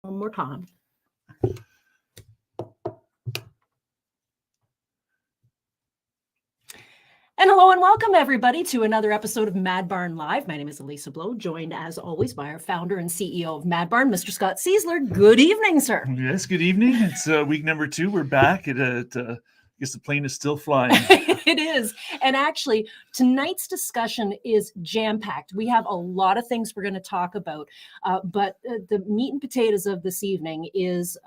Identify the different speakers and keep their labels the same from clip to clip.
Speaker 1: One more time. And hello and welcome everybody to another episode of Mad Barn Live. My name is Elissa Blow, joined as always by our founder and CEO of Mad Barn, Mr. Scott Cieslar. Good evening, sir.
Speaker 2: Yes, good evening. It's week number 2. We're back. I guess the plane is still flying.
Speaker 1: It is. And actually, tonight's discussion is jam-packed. We have a lot of things we're going to talk about, but the meat and potatoes of this evening is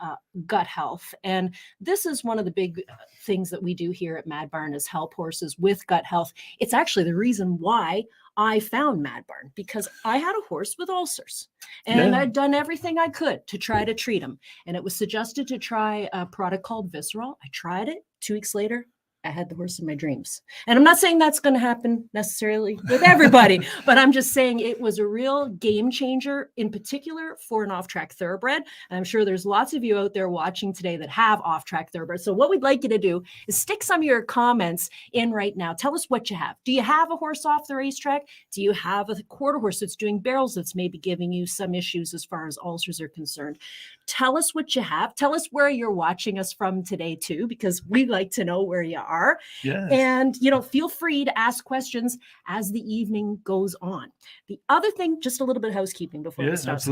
Speaker 1: gut health. And this is one of the big things that we do here at Mad Barn is help horses with gut health. It's actually the reason why I found Mad Barn, because I had a horse with ulcers and I'd done everything I could to try to treat them. And it was suggested to try a product called Visceral. I tried it. 2 weeks later, I had the horse in my dreams. And I'm not saying that's going to happen necessarily with everybody, but I'm just saying it was a real game changer, in particular for an off-track thoroughbred. And I'm sure there's lots of you out there watching today that have off-track thoroughbreds. So what we'd like you to do is stick some of your comments in right now. Tell us what you have. Do you have a horse off the racetrack? Do you have a quarter horse that's doing barrels that's maybe giving you some issues as far as ulcers are concerned? Tell us what you have. Tell us where you're watching us from today too, because we'd like to know where you are.
Speaker 2: Yes.
Speaker 1: And, feel free to ask questions as the evening goes on. The other thing, just a little bit of housekeeping before we start.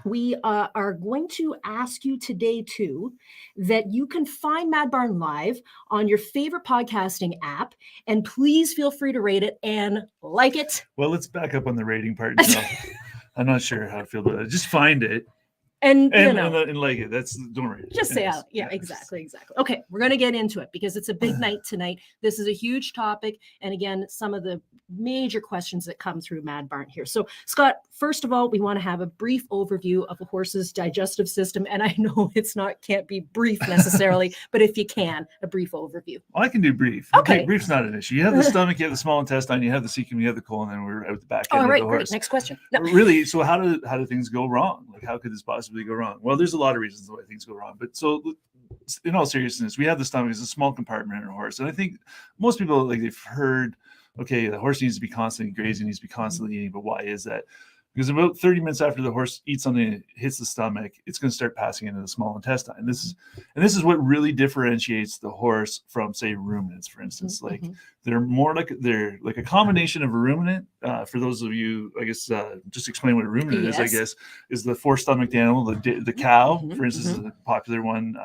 Speaker 1: We are going to ask you today too, that you can find Mad Barn Live on your favorite podcasting app, and please feel free to rate it and like it.
Speaker 2: Well, let's back up on the rating part. I'm not sure how I feel about it. Just find it.
Speaker 1: And
Speaker 2: like it. Don't worry.
Speaker 1: Just say out. Yeah, exactly. Okay, we're going to get into it because it's a big night tonight. This is a huge topic. And again, some of the major questions that come through Mad Barn here. So, Scott, first of all, we want to have a brief overview of a horse's digestive system. And I know can't be brief necessarily, but if you can, a brief overview.
Speaker 2: Well, I can do brief.
Speaker 1: Okay.
Speaker 2: Brief's not an issue. You have the stomach, you have the small intestine, you have the cecum, you have the colon, and we're out the back end of the horse.
Speaker 1: Great. Next question. No.
Speaker 2: Really, so how do things go wrong? Like, how could this possibly go wrong? Well, there's a lot of reasons why things go wrong. But so in all seriousness, we have the stomach as a small compartment in a horse. And I think most people, they've heard, okay, the horse needs to be constantly grazing, needs to be constantly eating. But why is that? Because about 30 minutes after the horse eats something and hits the stomach, it's going to start passing into the small intestine. And this is what really differentiates the horse from, say, ruminants, for instance. They're like a combination of a ruminant. For those of you, I guess, just explain what a ruminant is. I guess is the four-stomached animal, the cow, for instance, is a popular one.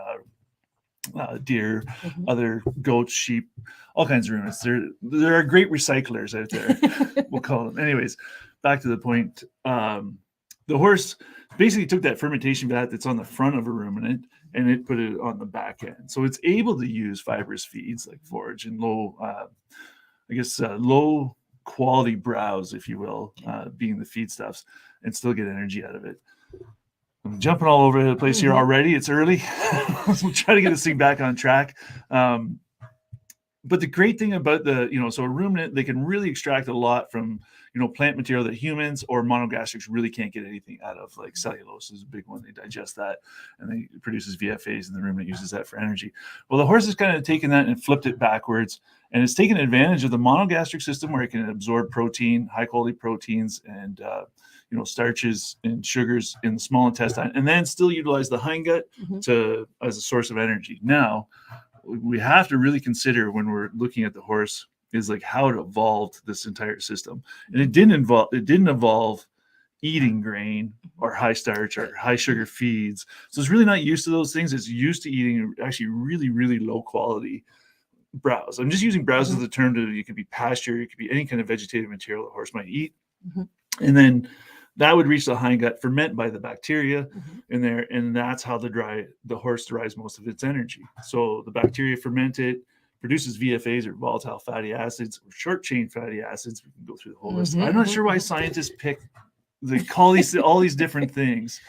Speaker 2: Deer, other goats, sheep, all kinds of ruminants. There are great recyclers out there. We'll call them. Anyways, back to the point. The horse basically took that fermentation vat that's on the front of a ruminant and it put it on the back end. So it's able to use fibrous feeds like forage and low quality browse, if you will, being the feedstuffs, and still get energy out of it. I'm jumping all over the place here already. It's early. We'll try to get this thing back on track. But the great thing about so a ruminant, they can really extract a lot from, plant material that humans or monogastrics really can't get anything out of. Like cellulose is a big one. They digest that and it produces VFAs, and the ruminant uses that for energy. Well, the horse has kind of taken that and flipped it backwards, and it's taken advantage of the monogastric system where it can absorb protein, high quality proteins, and starches and sugars in the small intestine, and then still utilize the hindgut as a source of energy. Now, we have to really consider when we're looking at the horse is like how it evolved this entire system. And it didn't evolve eating grain or high starch or high sugar feeds. So it's really not used to those things. It's used to eating actually really, really low quality browse. I'm just using browse as a term it could be pasture, it could be any kind of vegetative material the horse might eat. And then that would reach the hindgut, ferment by the bacteria in there, and that's how the horse derives most of its energy. So the bacteria ferment it, produces VFAs or volatile fatty acids or short chain fatty acids. We can go through the whole list. I'm not sure why scientists call all these different things,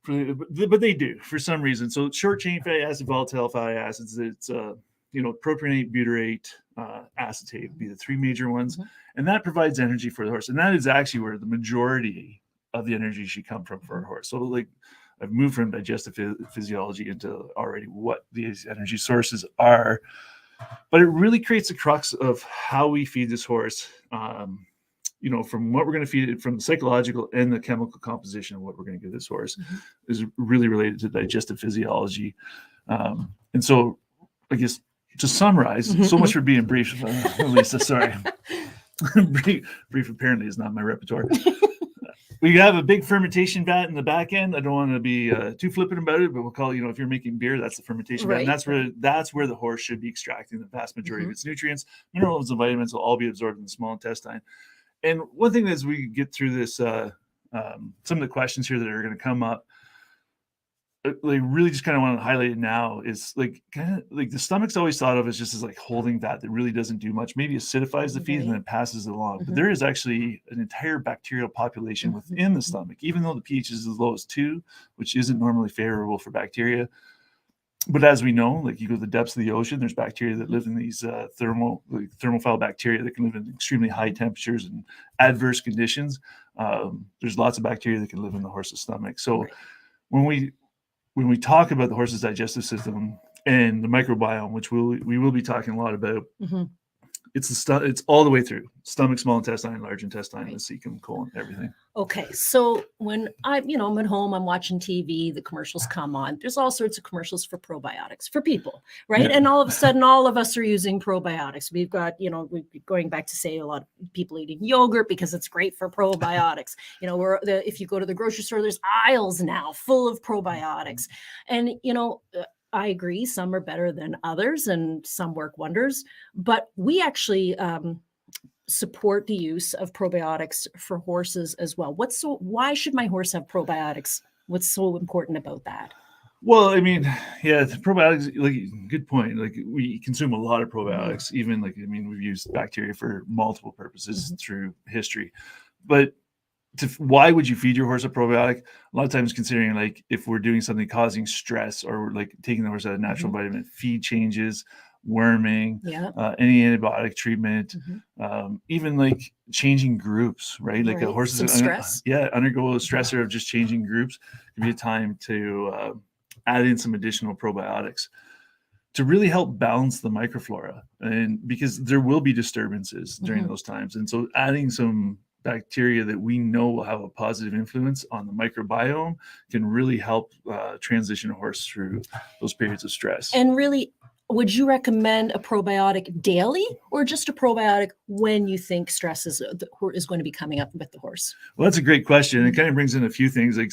Speaker 2: but they do for some reason. So short chain fatty acid, volatile fatty acids, it's propionate, butyrate, acetate would be the three major ones. And that provides energy for the horse. And that is actually where the majority of the energy should come from for a horse. So I've moved from digestive physiology into already what these energy sources are. But it really creates a crux of how we feed this horse. from what we're going to feed it, from the psychological and the chemical composition of what we're going to give this horse is really related to digestive physiology. And so I guess to summarize, so much for being brief, Elissa, sorry. brief apparently is not my repertoire. We have a big fermentation vat in the back end. I don't want to be too flippant about it, but we'll call if you're making beer, that's the fermentation vat. And that's where the horse should be extracting the vast majority of its nutrients. Minerals and vitamins will all be absorbed in the small intestine. And one thing as we get through this, some of the questions here that are going to come up, like really just kind of want to highlight it now is like kind of like the stomach's always thought of as just as like holding fat that really doesn't do much, maybe acidifies the feed and then passes it along. But there is actually an entire bacterial population within the stomach, even though the pH is as low as 2, which isn't normally favorable for bacteria. But as we know, like you go to the depths of the ocean, there's bacteria that live in these thermophile bacteria that can live in extremely high temperatures and adverse conditions. There's lots of bacteria that can live in the horse's stomach. So when we talk about the horse's digestive system and the microbiome, which we will be talking a lot about, it's all the way through stomach, small intestine, large intestine, the cecum, colon, everything.
Speaker 1: Okay, so when I'm at home, I'm watching TV, the commercials come on. There's all sorts of commercials for probiotics for people, right? Yeah. And all of a sudden, all of us are using probiotics. We've got, we're going back to say a lot of people eating yogurt because it's great for probiotics. If you go to the grocery store, there's aisles now full of probiotics, and I agree, some are better than others and some work wonders, but we actually support the use of probiotics for horses as well. Why should my horse have probiotics? What's so important about that?
Speaker 2: Well, I mean, the probiotics, like, good point. Like, we consume a lot of probiotics, even we've used bacteria for multiple purposes through history, but why would you feed your horse a probiotic? A lot of times considering like if we're doing something causing stress or we're like taking the horse out of natural vitamin, feed changes, worming, any antibiotic treatment, even like changing groups, right? Like a horse is undergo a stressor of just changing groups. It can be a time to add in some additional probiotics to really help balance the microflora, and because there will be disturbances during those times. And so adding some bacteria that we know will have a positive influence on the microbiome can really help transition a horse through those periods of stress.
Speaker 1: And really, would you recommend a probiotic daily or just a probiotic when you think stress is going to be coming up with the horse?
Speaker 2: Well, that's a great question. It kind of brings in a few things, like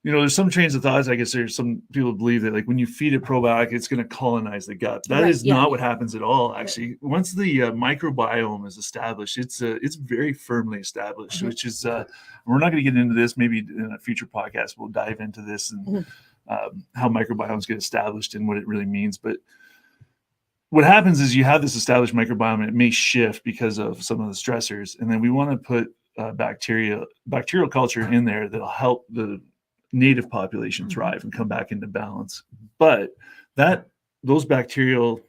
Speaker 2: there's some trains of thoughts. I guess there's some people believe that like when you feed a probiotic, it's going to colonize the gut. That is not what happens at all. Actually, once the microbiome is established, it's very firmly established, which is, we're not going to get into this. Maybe in a future podcast, we'll dive into this and how microbiomes get established and what it really means. But what happens is you have this established microbiome and it may shift because of some of the stressors. And then we want to put bacterial culture in there that'll help the native population thrive and come back into balance. But those bacterial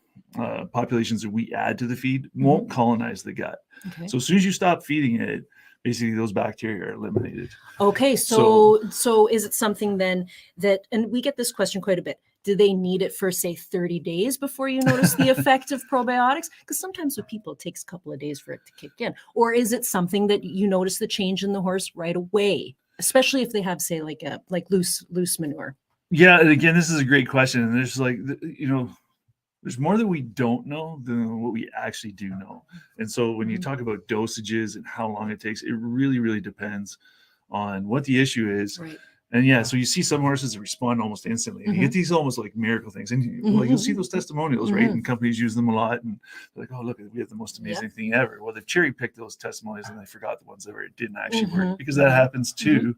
Speaker 2: populations that we add to the feed won't colonize the gut. Okay. So as soon as you stop feeding it, basically those bacteria are eliminated.
Speaker 1: Okay, so is it something then that, and we get this question quite a bit, do they need it for, say, 30 days before you notice the effect of probiotics? Because sometimes with people, it takes a couple of days for it to kick in. Or is it something that you notice the change in the horse right away, especially if they have, say, like loose manure?
Speaker 2: Yeah, and again, this is a great question. And there's there's more that we don't know than what we actually do know. And so when you talk about dosages and how long it takes, it really, really depends on what the issue is. Right. And so you see some horses that respond almost instantly. And you get these almost like miracle things. And you'll see those testimonials, right? And companies use them a lot. And they're like, oh, look, we have the most amazing thing ever. Well, they've cherry picked those testimonials and they forgot the ones that didn't actually work, because that happens too,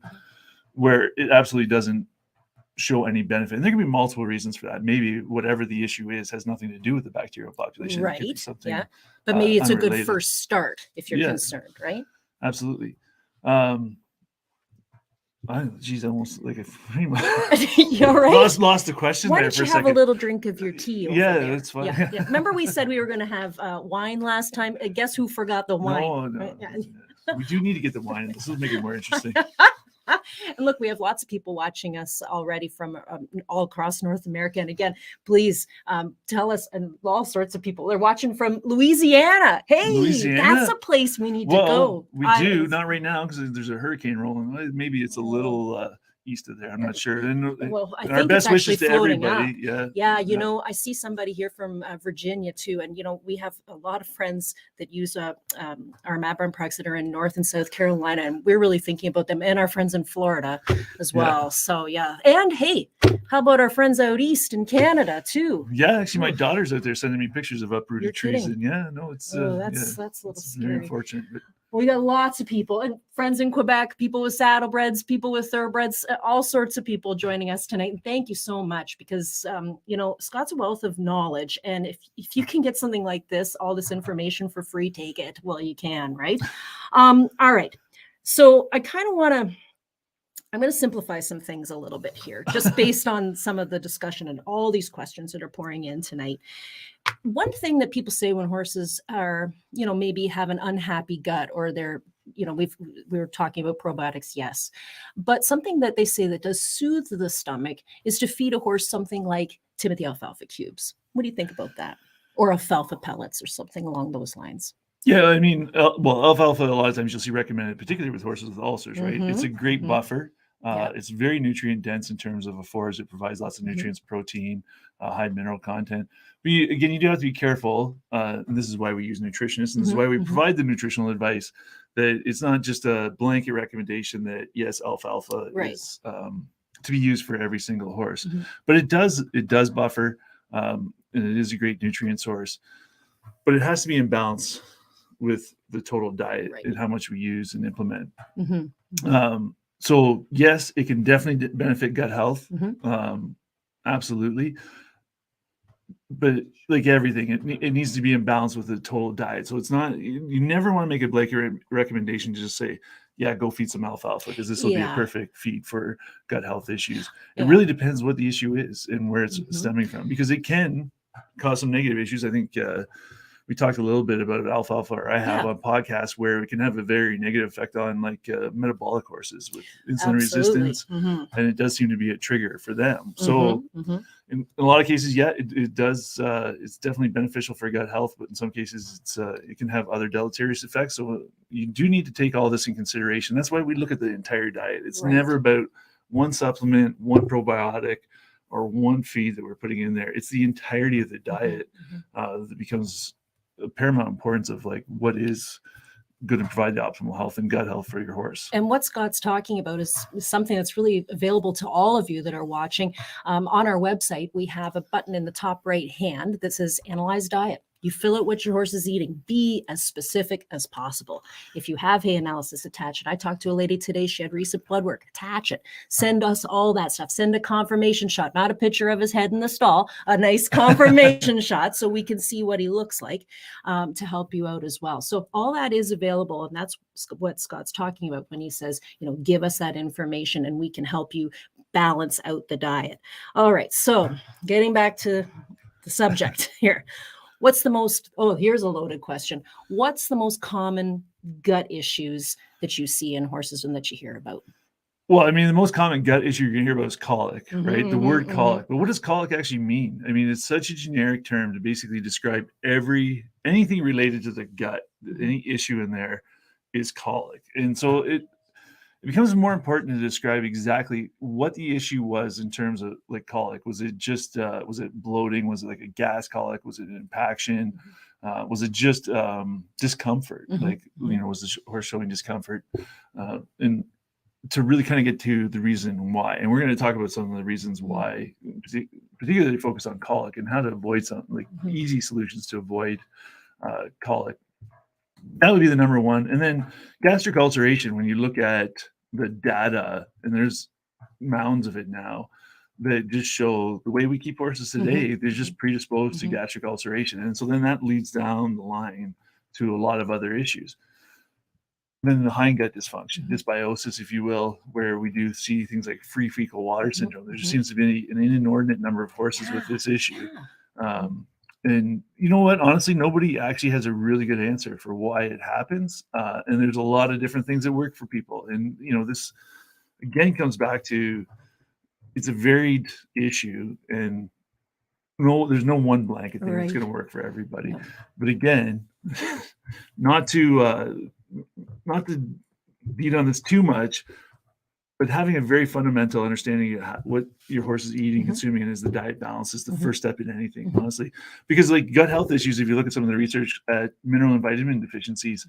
Speaker 2: where it absolutely doesn't show any benefit. And there can be multiple reasons for that. Maybe whatever the issue is has nothing to do with the bacterial population.
Speaker 1: Right. But maybe it's unrelated. A good first start if you're concerned, right?
Speaker 2: Absolutely. I almost like
Speaker 1: you're right.
Speaker 2: Lost the question.
Speaker 1: Why
Speaker 2: there
Speaker 1: don't
Speaker 2: for
Speaker 1: you
Speaker 2: a
Speaker 1: have
Speaker 2: second.
Speaker 1: a little drink of your tea? Over there?
Speaker 2: That's fine.
Speaker 1: Yeah. Remember we said we were going to have wine last time? Guess who forgot the wine?
Speaker 2: No. We do need to get the wine. This will make it more interesting.
Speaker 1: And look, we have lots of people watching us already from all across North America. And again, please tell us, and all sorts of people. They're watching from Louisiana. Hey,
Speaker 2: Louisiana?
Speaker 1: that's a place we need to
Speaker 2: Well,
Speaker 1: go.
Speaker 2: we do, not right now because there's a hurricane rolling. Maybe it's a little east of there. I'm not sure. And
Speaker 1: Well, I
Speaker 2: our
Speaker 1: think
Speaker 2: best
Speaker 1: it's actually
Speaker 2: wishes to
Speaker 1: floating
Speaker 2: everybody.
Speaker 1: up.
Speaker 2: Yeah.
Speaker 1: You know, I see somebody here from Virginia too, and you know, we have a lot of friends that use our Mabron products that are in North and South Carolina, and we're really thinking about them, and our friends in Florida as well. So yeah, and hey, how about our friends out east in Canada too?
Speaker 2: Yeah, actually, my daughter's out there sending me pictures of uprooted trees, and it's
Speaker 1: that's a little
Speaker 2: it's
Speaker 1: scary.
Speaker 2: very unfortunate. But
Speaker 1: we got lots of people and friends in Quebec, people with saddlebreds, people with thoroughbreds, all sorts of people joining us tonight. And thank you so much because, you know, Scott's a wealth of knowledge. And if you can get something like this, all this information for free, take it. Well, you can, right? All right. So I kind of want to, I'm going to simplify some things a little bit here, just based on some of the discussion and all these questions that are pouring in tonight. One thing that people say when horses are, you know, maybe have an unhappy gut or they're, you know, we were talking about probiotics, yes, but something that they say that does soothe the stomach is to feed a horse something like Timothy alfalfa cubes. What do you think about that? Or alfalfa pellets or something along those lines?
Speaker 2: Yeah, I mean, well, alfalfa a lot of times you'll see recommended, particularly with horses with ulcers, right? It's a great buffer. It's very nutrient dense in terms of a forage. It provides lots of nutrients, protein, high mineral content. But again, you do have to be careful. And this is why we use nutritionists. And this is why we provide the nutritional advice, that it's not just a blanket recommendation that, yes, alfalfa is to be used for every single horse. But it does buffer, and it is a great nutrient source. But it has to be in balance with the total diet and how much we use and implement. So yes, it can definitely benefit gut health. Absolutely. But like everything, it needs to be in balance with the total diet. So it's not, you never want to make a blanket recommendation to just say, yeah, go feed some alfalfa because this will be a perfect feed for gut health issues. It really depends what the issue is and where it's stemming from, because it can cause some negative issues. I think we talked a little bit about alfalfa, or I have on podcasts, where it can have a very negative effect on like metabolic horses with insulin resistance, and it does seem to be a trigger for them. So in a lot of cases, it does. It's definitely beneficial for gut health, but in some cases, it can have other deleterious effects. So you do need to take all this in consideration. That's why we look at the entire diet. It's never about one supplement, one probiotic, or one feed that we're putting in there. It's the entirety of the diet that becomes a paramount importance of like what is going to provide the optimal health and gut health for your horse.
Speaker 1: And what Scott's talking about is something that's really available to all of you that are watching. On our website, we have a button in the top right hand that says Analyze Diet. You fill out what your horse is eating. Be as specific as possible. If you have hay analysis, attach it. I talked to a lady today. She had recent blood work. Attach it. Send us all that stuff. Send a confirmation shot, not a picture of his head in the stall, a nice confirmation shot so we can see what he looks like, to help you out as well. So all that is available. And that's what Scott's talking about when he says, you know, give us that information and we can help you balance out the diet. All right. So getting back to the subject here. What's the most, here's a loaded question. What's the most common gut issues that you see in horses and that you hear about?
Speaker 2: Well, I mean, the most common gut issue you're going to hear about is colic, right? The word colic. But what does colic actually mean? I mean, it's such a generic term to basically describe anything related to the gut. Any issue in there is colic. And so it becomes more important to describe exactly what the issue was in terms of like colic. Was it just, was it bloating? Was it like a gas colic? Was it an impaction? Was it just discomfort? Like, you know, was the horse showing discomfort? And to really kind of get to the reason why. And we're going to talk about some of the reasons why, particularly focus on colic and how to avoid some like easy solutions to avoid colic. That would be the number one. And then gastric ulceration, when you look at the data, and there's mounds of it now that just show the way we keep horses today, they're just predisposed to gastric ulceration. And so then that leads down the line to a lot of other issues. Then the hindgut dysfunction, dysbiosis, if you will, where we do see things like free fecal water syndrome. There just seems to be an inordinate number of horses with this issue. And you know what? Honestly, nobody actually has a really good answer for why it happens. And there's a lot of different things that work for people. And, you know, this again, comes back to it's a varied issue, and there's no one blanket thing that's going to work for everybody.
Speaker 1: Yep.
Speaker 2: But again, not to beat on this too much, but having a very fundamental understanding of what your horse is eating, consuming, and is the diet balance is the first step in anything, honestly. Because like gut health issues, if you look at some of the research at mineral and vitamin deficiencies,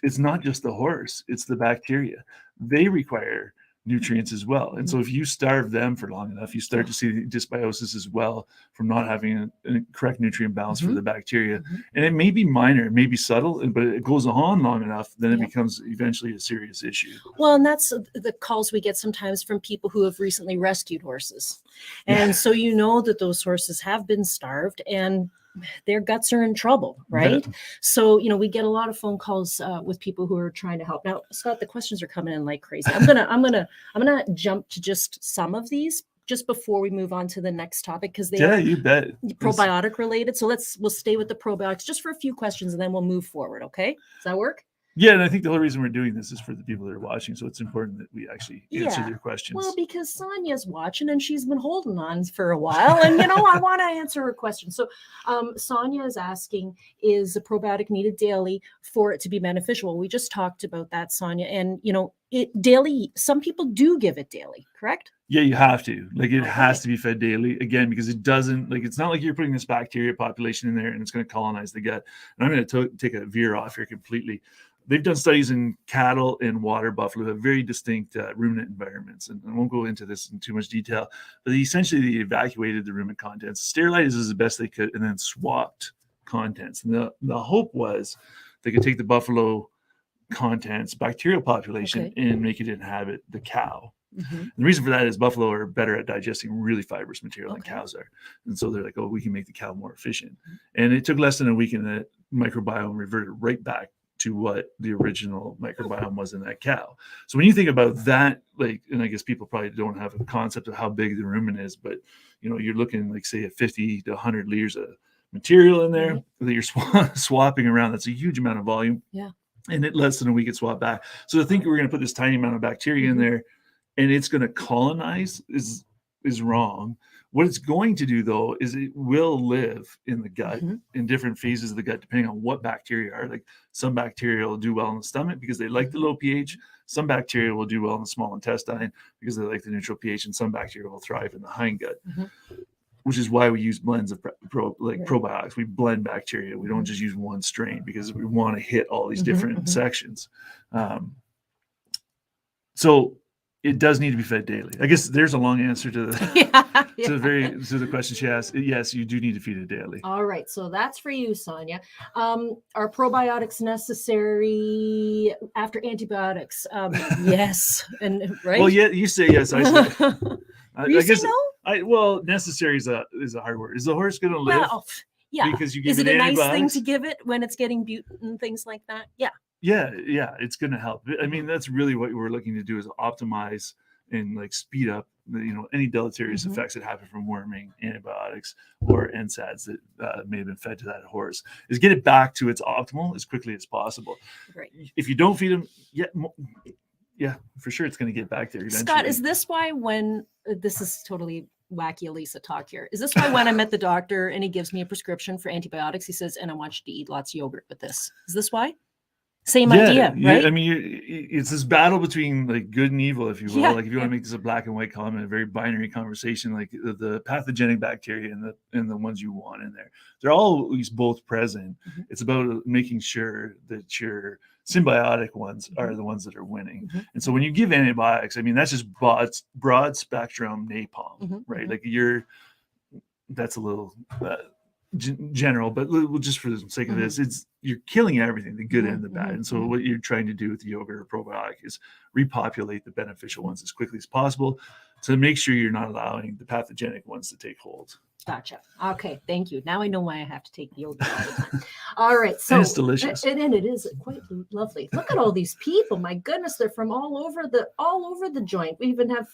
Speaker 2: it's not just the horse, it's the bacteria. They require nutrients as well. And so if you starve them for long enough, you start to see dysbiosis as well from not having a correct nutrient balance for the bacteria. And it may be minor, it may be subtle, but it goes on long enough, then it becomes eventually a serious issue.
Speaker 1: Well, and that's the calls we get sometimes from people who have recently rescued horses. And so you know that those horses have been starved and their guts are in trouble, right? So, we get a lot of phone calls with people who are trying to help. Now, Scott, the questions are coming in like crazy. I'm gonna jump to just some of these just before we move on to the next topic, because they are
Speaker 2: you bet
Speaker 1: probiotic related. So we'll stay with the probiotics just for a few questions and then we'll move forward. Okay, does that work?
Speaker 2: Yeah, and I think the whole reason we're doing this is for the people that are watching, so it's important that we actually answer their questions.
Speaker 1: Well, because Sonia's watching and she's been holding on for a while, and I want to answer her question. So, Sonia is asking, is a probiotic needed daily for it to be beneficial? We just talked about that, Sonia, and it daily. Some people do give it daily, correct?
Speaker 2: Yeah, you have to. Like, it has to be fed daily, again, because it doesn't, like, it's not like you're putting this bacteria population in there and it's going to colonize the gut. And I'm going to take a veer off here completely. They've done studies in cattle and water buffalo who have very distinct ruminant environments. And I won't go into this in too much detail, but they evacuated the ruminant contents, sterilized as best they could, and then swapped contents. And the hope was they could take the buffalo contents, bacterial population, and make it inhabit the cow. And the reason for that is buffalo are better at digesting really fibrous material than cows are. And so they're like, oh, we can make the cow more efficient. And it took less than a week, and the microbiome reverted right back to what the original microbiome was in that cow. So when you think about that, like, and I guess people probably don't have a concept of how big the rumen is, but you're looking like, say, at 50 to 100 liters of material in there that you're swapping around. That's a huge amount of volume. Yeah. And it less than a week it swapped back. So to think we're going to put this tiny amount of bacteria in there and it's going to colonize is wrong. What it's going to do, though, is it will live in the gut in different phases of the gut, depending on what bacteria are. Like, some bacteria will do well in the stomach because they like the low pH. Some bacteria will do well in the small intestine because they like the neutral pH, and some bacteria will thrive in the hindgut, which is why we use blends of probiotics. We blend bacteria. We don't just use one strain because we want to hit all these different sections. So it does need to be fed daily. I guess there's a long answer to the to the question she asked. Yes, you do need to feed it daily.
Speaker 1: All right, so that's for you, Sonia. Are probiotics necessary after antibiotics? Yes, and right.
Speaker 2: Well, yeah, you say yes. I say.
Speaker 1: I guess no.
Speaker 2: Well, necessary is a hard word. Is the horse going to live?
Speaker 1: Well, yeah.
Speaker 2: Because you give
Speaker 1: is it a nice thing to give it when it's getting butane and things like that? Yeah.
Speaker 2: Yeah, it's going to help. I mean, that's really what we're looking to do, is optimize and like speed up any deleterious effects that happen from worming, antibiotics, or NSAIDs that may have been fed to that horse, is get it back to its optimal as quickly as possible. Right. If you don't feed them, yeah, for sure it's going to get back there eventually.
Speaker 1: Scott, is this why when this is totally wacky Elissa talk here, is this why when I'm at the doctor and he gives me a prescription for antibiotics, he says, and I want you to eat lots of yogurt with this? Is this why? Same idea, right?
Speaker 2: I mean, it's this battle between like good and evil, if you will. Like, if you want to make this a black and white comment, a very binary conversation, like the pathogenic bacteria and the ones you want in there, they're always both present. It's about making sure that your symbiotic ones are the ones that are winning. And so when you give antibiotics, I mean, that's just broad spectrum napalm, right? Like, that's a little general, but just for the sake of this, you're killing everything, the good and the bad. And so what you're trying to do with the yogurt or probiotic is repopulate the beneficial ones as quickly as possible to make sure you're not allowing the pathogenic ones to take hold.
Speaker 1: Gotcha. Okay, thank you. Now I know why I have to take the yogurt all the time. All right, so
Speaker 2: and it's delicious,
Speaker 1: and it is quite lovely. Look at all these people. My goodness, they're from all over the joint. We even have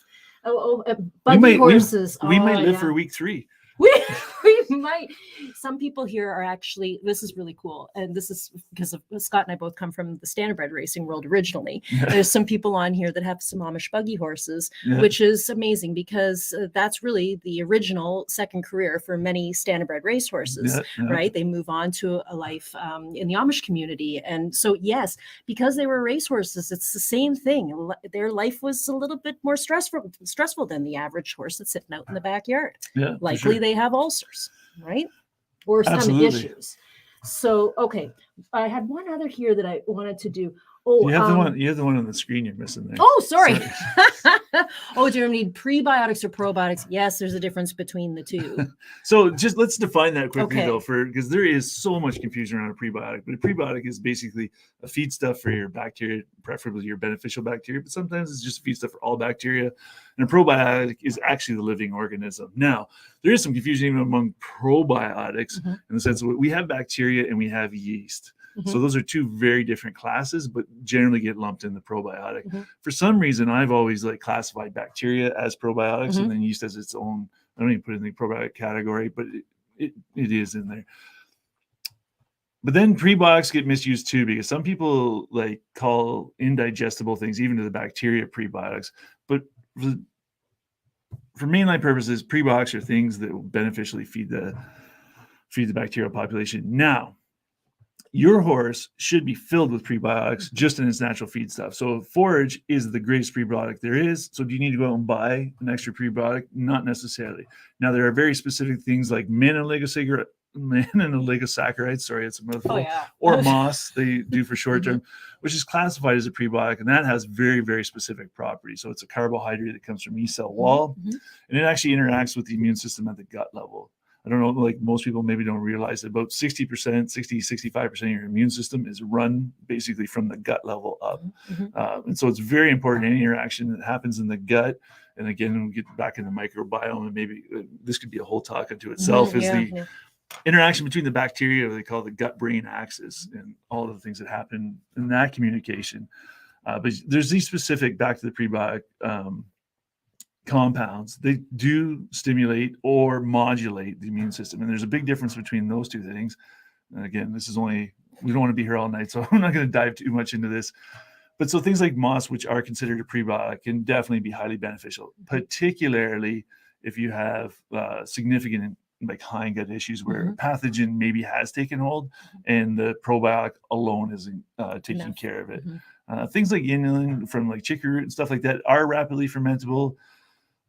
Speaker 1: buggy horses.
Speaker 2: We might live for week 3.
Speaker 1: We might. Some people here are actually, this is really cool. And this is because of Scott and I both come from the standardbred racing world originally. There's some people on here that have some Amish buggy horses, which is amazing because that's really the original second career for many standardbred race horses, right? They move on to a life in the Amish community. And so, yes, because they were race horses, it's the same thing. Their life was a little bit more stressful than the average horse that's sitting out in the backyard.
Speaker 2: Yeah,
Speaker 1: likely they have ulcers, right? Or stomach issues. So, okay. I had one other here that I wanted to do. Oh,
Speaker 2: you have the one on the screen you're missing there.
Speaker 1: Oh, sorry. Oh, do you need prebiotics or probiotics? Yes, there's a difference between the two.
Speaker 2: So just let's define that quickly though, because there is so much confusion around a prebiotic. But a prebiotic is basically a feedstuff for your bacteria, preferably your beneficial bacteria, but sometimes it's just a feedstuff for all bacteria. And a probiotic is actually the living organism. Now, there is some confusion even among probiotics in the sense that we have bacteria and we have yeast. So those are two very different classes, but generally get lumped in the probiotic. For some reason, I've always like classified bacteria as probiotics and then yeast as its own. I don't even put it in the probiotic category, but it is in there. But then prebiotics get misused too, because some people like call indigestible things, even to the bacteria, prebiotics. But for mainline purposes, prebiotics are things that will beneficially feed the bacterial population. Now, your horse should be filled with prebiotics just in its natural feed stuff. So forage is the greatest prebiotic there is. So do you need to go out and buy an extra prebiotic? Not necessarily. Now, there are very specific things like manoligosaccharides, sorry, it's a mouthful, or moss, they do for short term, which is classified as a prebiotic, and that has very, very specific properties. So it's a carbohydrate that comes from yeast cell wall, and it actually interacts with the immune system at the gut level. I don't know, like most people maybe don't realize that about 65% of your immune system is run basically from the gut level up. And so it's very important, any interaction that happens in the gut. And again, when we get back in the microbiome, and maybe this could be a whole talk unto itself, is the interaction between the bacteria, they call the gut-brain axis, and all of the things that happen in that communication. But there's these specific, back to the prebiotic, compounds, they do stimulate or modulate the immune system. And there's a big difference between those two things. And again, this is only, we don't want to be here all night, so I'm not going to dive too much into this. But so things like moss, which are considered a prebiotic, can definitely be highly beneficial, particularly if you have significant like hindgut issues where pathogen maybe has taken hold and the probiotic alone isn't taking care of it. Things like inulin from like chicory root and stuff like that are rapidly fermentable.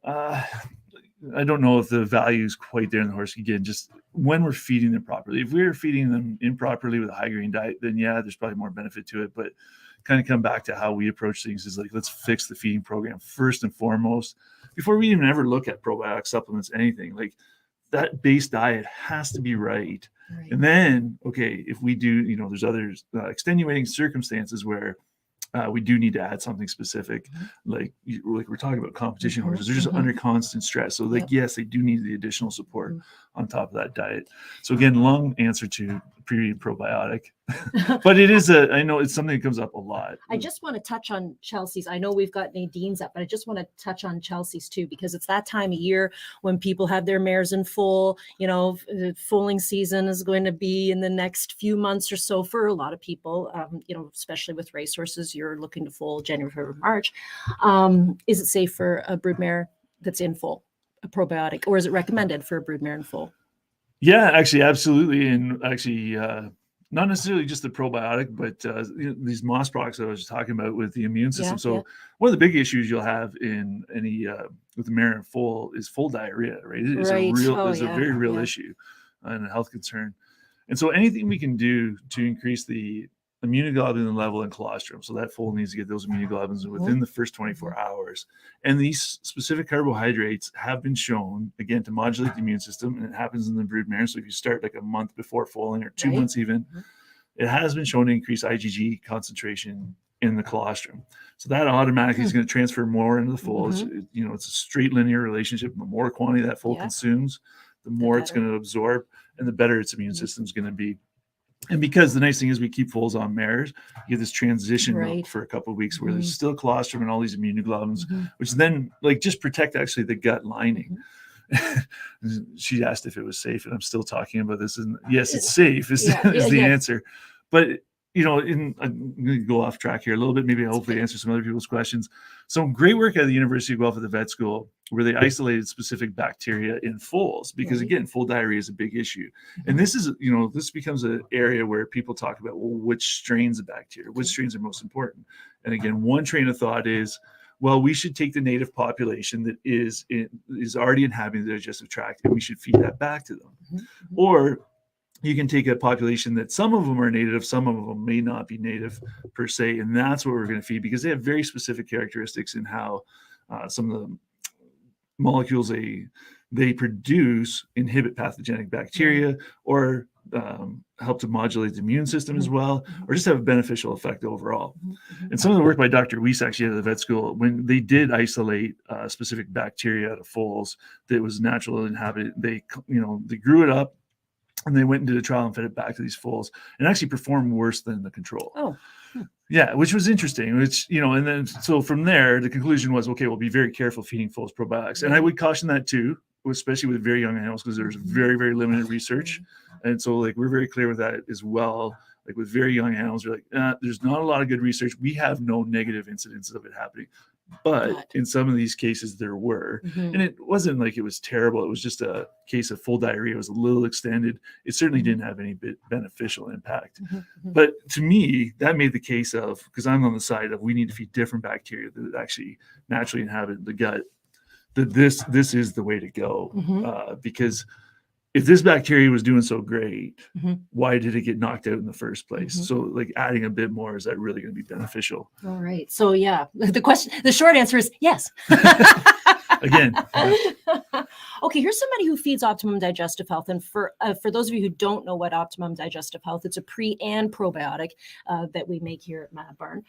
Speaker 2: I don't know if the value is quite there in the horse. Again, just when we're feeding them properly. If we're feeding them improperly with a high grain diet, then yeah, there's probably more benefit to it. But kind of come back to how we approach things is like, let's fix the feeding program first and foremost before we even ever look at probiotic supplements, anything. Like that base diet has to be right. And then, okay, if we do, you know, there's other extenuating circumstances where we do need to add something specific, like we're talking about competition horses. They're just under constant stress. So like, yes, they do need the additional support on top of that diet. So again, long answer to pre and probiotic, but it is I know it's something that comes up a lot.
Speaker 1: I just want to touch on Chelsea's. I know we've got Nadine's up, but I just want to touch on Chelsea's too, because it's that time of year when people have their mares in foal. You know, the foaling season is going to be in the next few months or so for a lot of people, you know, especially with racehorses, you're looking to foal January, February, March. Is it safe for a broodmare that's in foal, a probiotic, or is it recommended for a broodmare in foal?
Speaker 2: Yeah, actually, absolutely. And actually, not necessarily just the probiotic, but you know, these moss products that I was talking about with the immune system. One of the big issues you'll have in any with the mare and foal is foal diarrhea, right? It's a very real issue and a health concern. And so anything we can do to increase the immunoglobulin level and colostrum, so that foal needs to get those immunoglobulins within the first 24 hours. And these specific carbohydrates have been shown, again, to modulate the immune system, and it happens in the broodmare. So if you start like a month before foaling or 2 months even, it has been shown to increase IgG concentration in the colostrum. So that automatically is going to transfer more into the foal. It's, you know, it's a straight linear relationship. The more quantity that foal consumes, the more it's going to absorb, and the better its immune system is going to be. And because the nice thing is we keep foals on mares, you get this transition milk for a couple of weeks where there's still colostrum and all these immunoglobulins, which then like just protect actually the gut lining. She asked if it was safe, and I'm still talking about this. And yes, it's safe is,
Speaker 1: Yeah,
Speaker 2: is the
Speaker 1: yeah.
Speaker 2: answer. But I'm going to go off track here a little bit, maybe hopefully answer some other people's questions. Some great work at the University of Guelph at the vet school where they isolated specific bacteria in foals, because again, foal diarrhea is a big issue. And this is, this becomes an area where people talk about, well, which strains of bacteria, which strains are most important. And again, one train of thought is, well, we should take the native population that is already inhabiting the digestive tract, and we should feed that back to them. Or you can take a population that some of them are native, some of them may not be native per se, and that's what we're going to feed, because they have very specific characteristics in how some of the molecules they produce inhibit pathogenic bacteria, or help to modulate the immune system as well, or just have a beneficial effect overall. And some of the work by Dr. Weiss actually at the vet school, when they did isolate specific bacteria out of foals that was natural inhabited, they grew it up, and they went and did a trial and fed it back to these foals, and actually performed worse than the control.
Speaker 1: Oh.
Speaker 2: Yeah, which was interesting. Which, and then so from there, the conclusion was, okay, we'll be very careful feeding foals probiotics. And I would caution that too, especially with very young animals, because there's very, very limited research. And so we're very clear with that as well. Like with very young animals, we're like, there's not a lot of good research. We have no negative incidences of it happening. But in some of these cases there were, and it wasn't like it was terrible. It was just a case of full diarrhea. It was a little extended. It certainly didn't have any beneficial impact. But to me, that made the case of, because I'm on the side of we need to feed different bacteria that actually naturally inhabit the gut, that this is the way to go. Because if this bacteria was doing so great, why did it get knocked out in the first place? So adding a bit more, is that really going to be beneficial?
Speaker 1: All right. So yeah, the short answer is yes.
Speaker 2: Again.
Speaker 1: Okay, here's somebody who feeds Optimum Digestive Health. And for those of you who don't know what Optimum Digestive Health, it's a pre and probiotic that we make here at Mad Barn.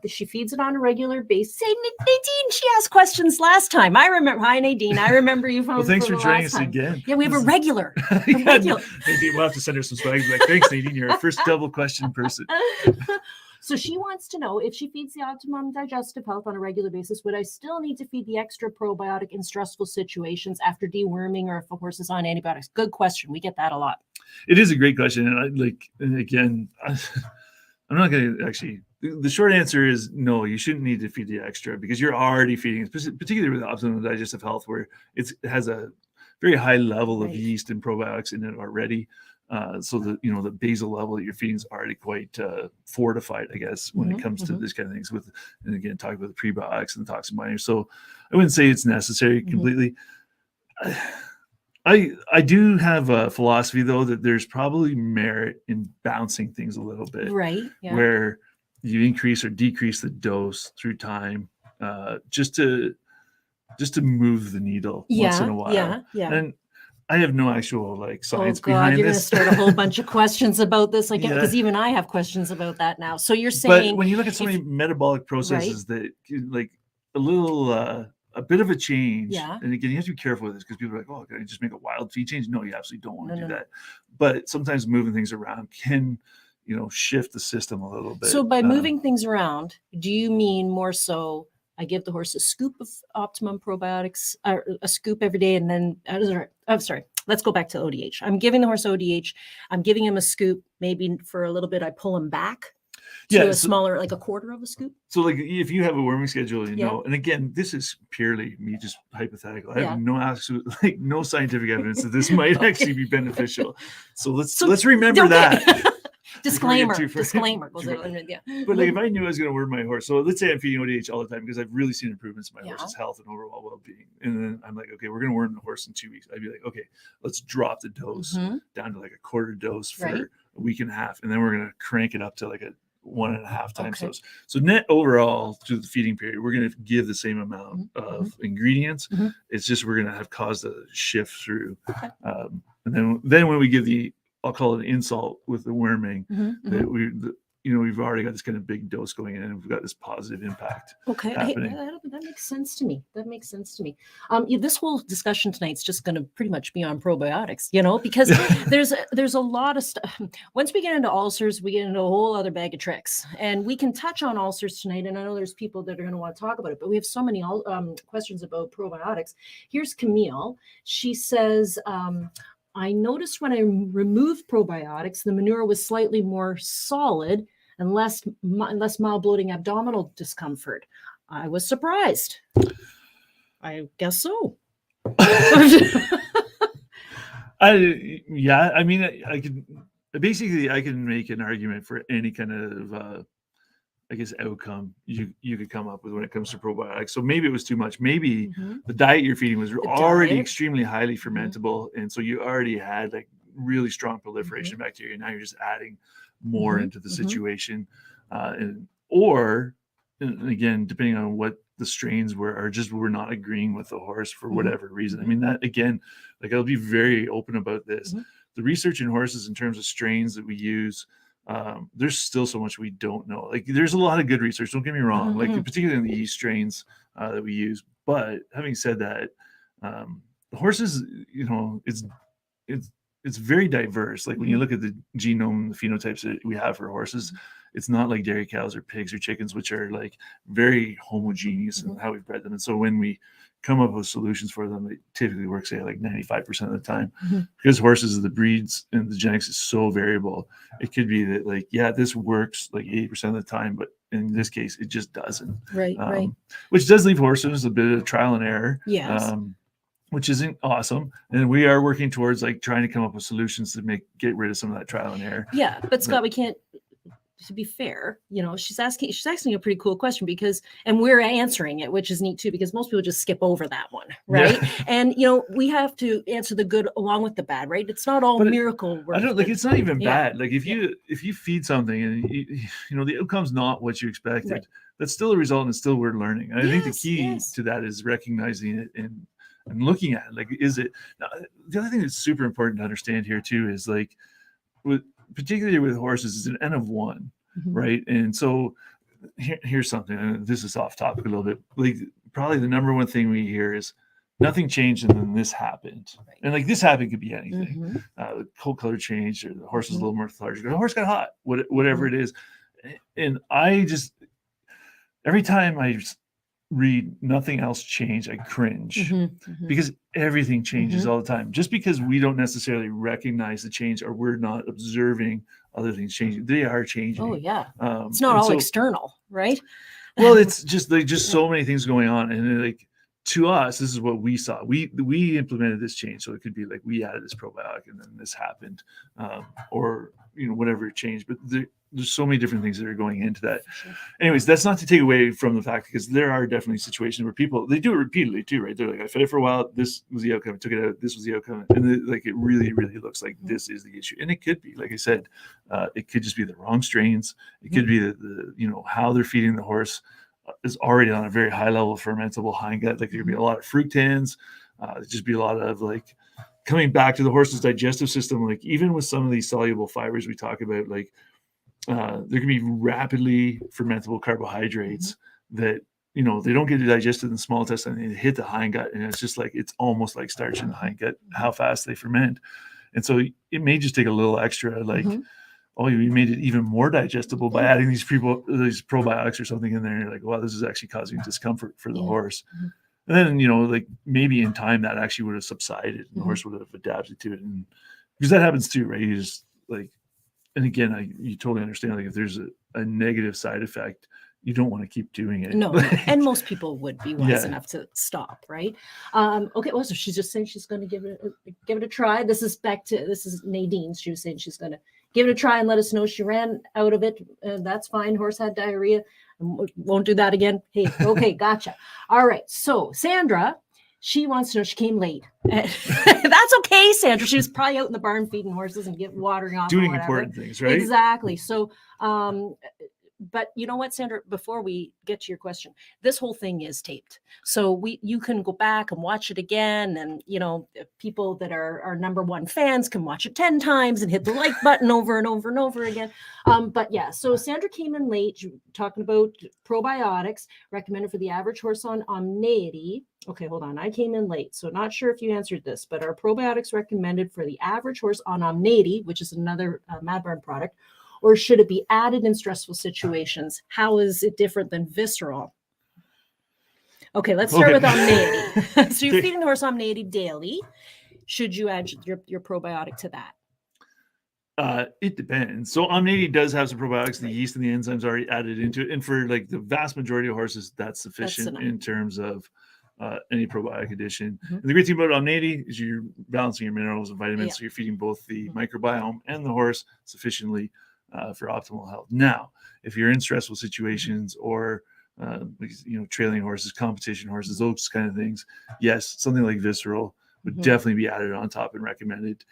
Speaker 1: She feeds it on a regular basis. Hey, Nadine, she asked questions last time. I remember. Hi, Nadine. I remember you from.
Speaker 2: Well, thanks
Speaker 1: from
Speaker 2: for joining us again.
Speaker 1: Yeah, we have a regular.
Speaker 2: Nadine, we'll have to send her some swag. Like, thanks, Nadine. You're our first double question person.
Speaker 1: So she wants to know, if she feeds the Optimum Digestive Health on a regular basis, would I still need to feed the extra probiotic in stressful situations after deworming, or if a horse is on antibiotics? Good question. We get that a lot.
Speaker 2: It is a great question. And again, I'm not going to actually, the short answer is no, you shouldn't need to feed the extra, because you're already feeding, particularly with Optimum Digestive Health, where it has a very high level of yeast and probiotics in it already. So the basal level that you're feeding is already quite fortified, I guess, when it comes to this kind of things. And again, talking about the prebiotics and the toxin binders. So I wouldn't say it's necessary completely. I do have a philosophy, though, that there's probably merit in bouncing things a little bit,
Speaker 1: right? Yeah.
Speaker 2: Where you increase or decrease the dose through time, just to move the needle once in a while.
Speaker 1: Yeah.
Speaker 2: And I have no actual science
Speaker 1: You're
Speaker 2: behind this.
Speaker 1: going to start a whole bunch of questions about this, because even I have questions about that now. So you're saying,
Speaker 2: but when you look at so many metabolic processes that a bit of a change, and again, you have to be careful with this, because people are like, oh, can I just make a wild feed change? No, you absolutely don't want to do that. But sometimes moving things around can, shift the system a little bit.
Speaker 1: So by moving things around, do you mean more so I give the horse a scoop of Optimum probiotics, or a scoop every day, and then let's go back to ODH. I'm giving the horse ODH. I'm giving him a scoop. Maybe for a little bit, I pull him back to a smaller, like a quarter of a scoop. So
Speaker 2: if you have a worming schedule, and again, this is purely me just hypothetical. I have no scientific evidence that this might actually be beneficial. So let's remember that.
Speaker 1: Disclaimer.
Speaker 2: But if I knew I was going to worm my horse, so let's say I'm feeding ODH all the time because I've really seen improvements in my horse's health and overall well-being, and then I'm like, okay, we're going to worm the horse in 2 weeks. I'd be like, okay, let's drop the dose down to like a quarter dose for a week and a half, and then we're going to crank it up to like a 1.5 times dose. So net overall through the feeding period, we're going to give the same amount of ingredients. It's just we're going to have caused a shift through, and then when we give I'll call it an insult with the worming, that we've already got this kind of big dose going in, and we've got this positive impact
Speaker 1: Okay,
Speaker 2: happening.
Speaker 1: that makes sense to me. That makes sense to me. This whole discussion tonight's just going to pretty much be on probiotics, because there's a lot of stuff. Once we get into ulcers, we get into a whole other bag of tricks, and we can touch on ulcers tonight. And I know there's people that are going to want to talk about it, but we have so many questions about probiotics. Here's Camille. She says, I noticed when I removed probiotics, the manure was slightly more solid and less mild bloating, abdominal discomfort. I was surprised. I guess so.
Speaker 2: I mean, I can make an argument for any kind of outcome you could come up with when it comes to probiotics. So maybe it was too much. Maybe the diet you're feeding was already extremely highly fermentable, and so you already had like really strong proliferation of bacteria. Now you're just adding more into the situation, or again, depending on what the strains were, or just we're not agreeing with the horse for whatever reason. I mean, that again, like I'll be very open about this. The research in horses in terms of strains that we use, there's still so much we don't know. Like there's a lot of good research, don't get me wrong, like particularly in the yeast strains that we use. But having said that, the horses, it's very diverse. Like when you look at the genome, the phenotypes that we have for horses, it's not like dairy cows or pigs or chickens, which are like very homogeneous in how we've bred them. And so when we come up with solutions for them, it typically works, say, like 95% of the time. Because horses, the breeds and the genetics is so variable. It could be that, like, yeah, this works like 80% of the time, but in this case, it just doesn't.
Speaker 1: Right.
Speaker 2: Which does leave horses a bit of trial and error.
Speaker 1: Yes.
Speaker 2: Which isn't awesome. And we are working towards like trying to come up with solutions to get rid of some of that trial and error.
Speaker 1: Yeah, but Scott, we can't, to be fair, she's asking a pretty cool question and we're answering it, which is neat too, because most people just skip over that one, right? Yeah. And we have to answer the good along with the bad, right? It's not all miracle work.
Speaker 2: I don't it's not even bad. Like if you feed something and the outcome's not what you expected, that's still a result and it's still worth learning. And I think the key to that is recognizing it and looking at it. Like, is it now, the other thing that's super important to understand here too is like particularly with horses, is an N of 1, right? And so here's something, and this is off topic a little bit. Like probably the number one thing we hear is nothing changed and then this happened. And like this happened could be anything. The coat color changed, or the horse is a little more lethargic, or the horse got hot, whatever it is. And I just, every time I read nothing else changed, I cringe because everything changes all the time. Just because we don't necessarily recognize the change or we're not observing other things changing, they are changing.
Speaker 1: Oh yeah, it's not all external, right?
Speaker 2: Well, it's just so many things going on, and like to us, this is what we saw. We implemented this change, so it could be like we added this probiotic and then this happened, or whatever changed. But there's so many different things that are going into that. Sure. Anyways, that's not to take away from the fact, because there are definitely situations where people, they do it repeatedly too, right? They're like, I fed it for a while, this was the outcome, I took it out, this was the outcome, and like it really, really looks like this is the issue. And it could be, like I said, it could just be the wrong strains. It could be the how they're feeding the horse is already on a very high level of fermentable hindgut. Like there could be a lot of fructans, there'd just be a lot of like coming back to the horse's digestive system. Like even with some of these soluble fibers we talk about, like there can be rapidly fermentable carbohydrates that they don't get digested in the small intestine, and they hit the hindgut, and it's just like it's almost like starch in the hindgut how fast they ferment. And so it may just take a little extra, like you made it even more digestible by adding these probiotics or something in there, and you're like, wow, this is actually causing discomfort for the horse. And then like maybe in time that actually would have subsided and the horse would have adapted to it. And because that happens too, right? You just like, and again, you totally understand, like if there's a negative side effect, you don't want to keep doing it.
Speaker 1: No, and most people would be wise enough to stop, right? Okay, well, so she's just saying she's going to give it a try. This is Nadine. She was saying she's going to give it a try and let us know. She ran out of it. That's fine. Horse had diarrhea. Won't do that again. Hey, okay, gotcha. All right. So Sandra, she wants to know, she came late. That's okay, Sandra. She was probably out in the barn feeding horses and watering off.
Speaker 2: Doing important things, right?
Speaker 1: Exactly. So but you know what, Sandra, before we get to your question, this whole thing is taped. So you can go back and watch it again. And, people that are our number one fans can watch it 10 times and hit the like button over and over and over again. But yeah, so Sandra came in late talking about probiotics recommended for the average horse on omniety. Okay, hold on. I came in late, so not sure if you answered this, but are probiotics recommended for the average horse on omniety, which is another Madbarn product, or should it be added in stressful situations? How is it different than visceral? Okay, let's start with omniety. So you're feeding the horse omniety daily. Should you add your probiotic to that?
Speaker 2: It depends. So omniety does have some probiotics. The yeast and the enzymes already added into it, and for like the vast majority of horses, that's sufficient in terms of any probiotic addition. And the great thing about omniety is you're balancing your minerals and vitamins, so you're feeding both the microbiome and the horse sufficiently for optimal health. Now, if you're in stressful situations or trailing horses, competition horses, those kind of things, yes, something like visceral would definitely be added on top and recommended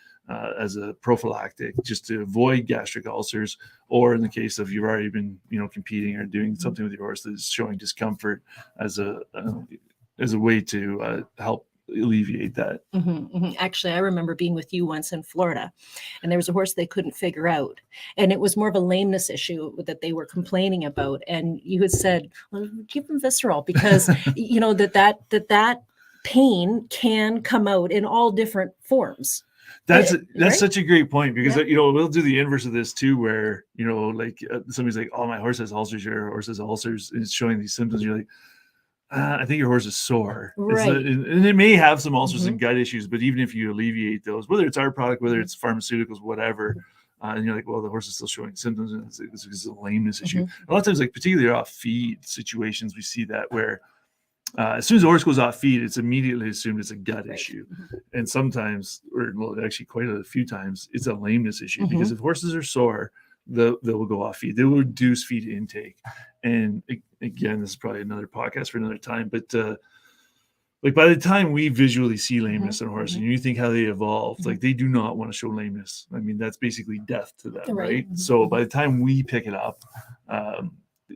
Speaker 2: as a prophylactic, just to avoid gastric ulcers, or in the case of you've already been competing or doing something with your horse that is showing discomfort, as a way to help alleviate that.
Speaker 1: Actually, I remember being with you once in Florida, and there was a horse they couldn't figure out, and it was more of a lameness issue that they were complaining about. And you had said, well, give them visceral, because that pain can come out in all different forms.
Speaker 2: That's such a great point, because we'll do the inverse of this too, where somebody's like, oh, my horse has ulcers, your horse has ulcers, and it's showing these symptoms. You're like, I think your horse is sore,
Speaker 1: right?
Speaker 2: And it may have some ulcers and gut issues, but even if you alleviate those, whether it's our product, whether it's pharmaceuticals, whatever, and you're like, well, the horse is still showing symptoms, and it's a lameness issue. A lot of times, like particularly off feed situations, we see that where as soon as the horse goes off feed, it's immediately assumed it's a gut issue, and sometimes, or well, actually quite a few times, it's a lameness issue, because if horses are sore, they will go off feed. They will reduce feed intake. And again, this is probably another podcast for another time, but by the time we visually see lameness in a horse, and you think how they evolved, like they do not want to show lameness. I mean, that's basically death to them, right? So by the time we pick it up,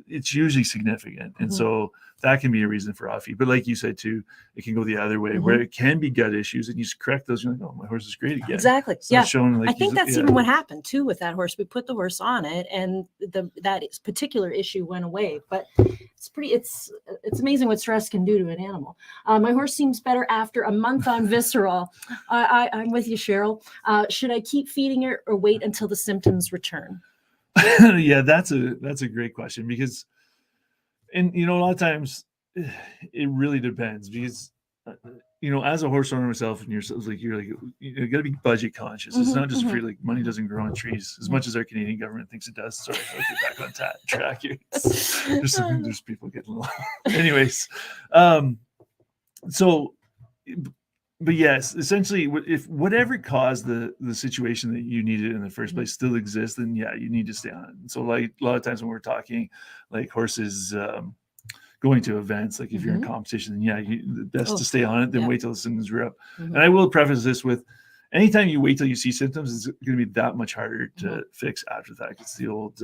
Speaker 2: it's usually significant. And so that can be a reason for off feed. But like you said too, it can go the other way, where it can be gut issues, and you just correct those. You're like, oh, my horse is great again.
Speaker 1: Exactly.
Speaker 2: So
Speaker 1: I think that's even what happened too with that horse. We put the horse on it, and that particular issue went away. But it's amazing what stress can do to an animal. My horse seems better after a month on visceral. I'm with you, Cheryl. Should I keep feeding her or wait until the symptoms return?
Speaker 2: Yeah, that's a great question, because, and a lot of times it really depends, because as a horse owner myself, and you're you got to be budget conscious. It's not just free, like money doesn't grow on trees as much as our Canadian government thinks it does. Sorry, I'll get back on track here. There's people getting low. Anyways, but yes, essentially, if whatever caused the situation that you needed in the first place still exists, then yeah, you need to stay on it. And so, like a lot of times when we're talking like horses going to events, like if you're in competition, then yeah, the best to stay on it, then wait till the symptoms are up. And I will preface this with, anytime you wait till you see symptoms, it's going to be that much harder to fix after that. It's the old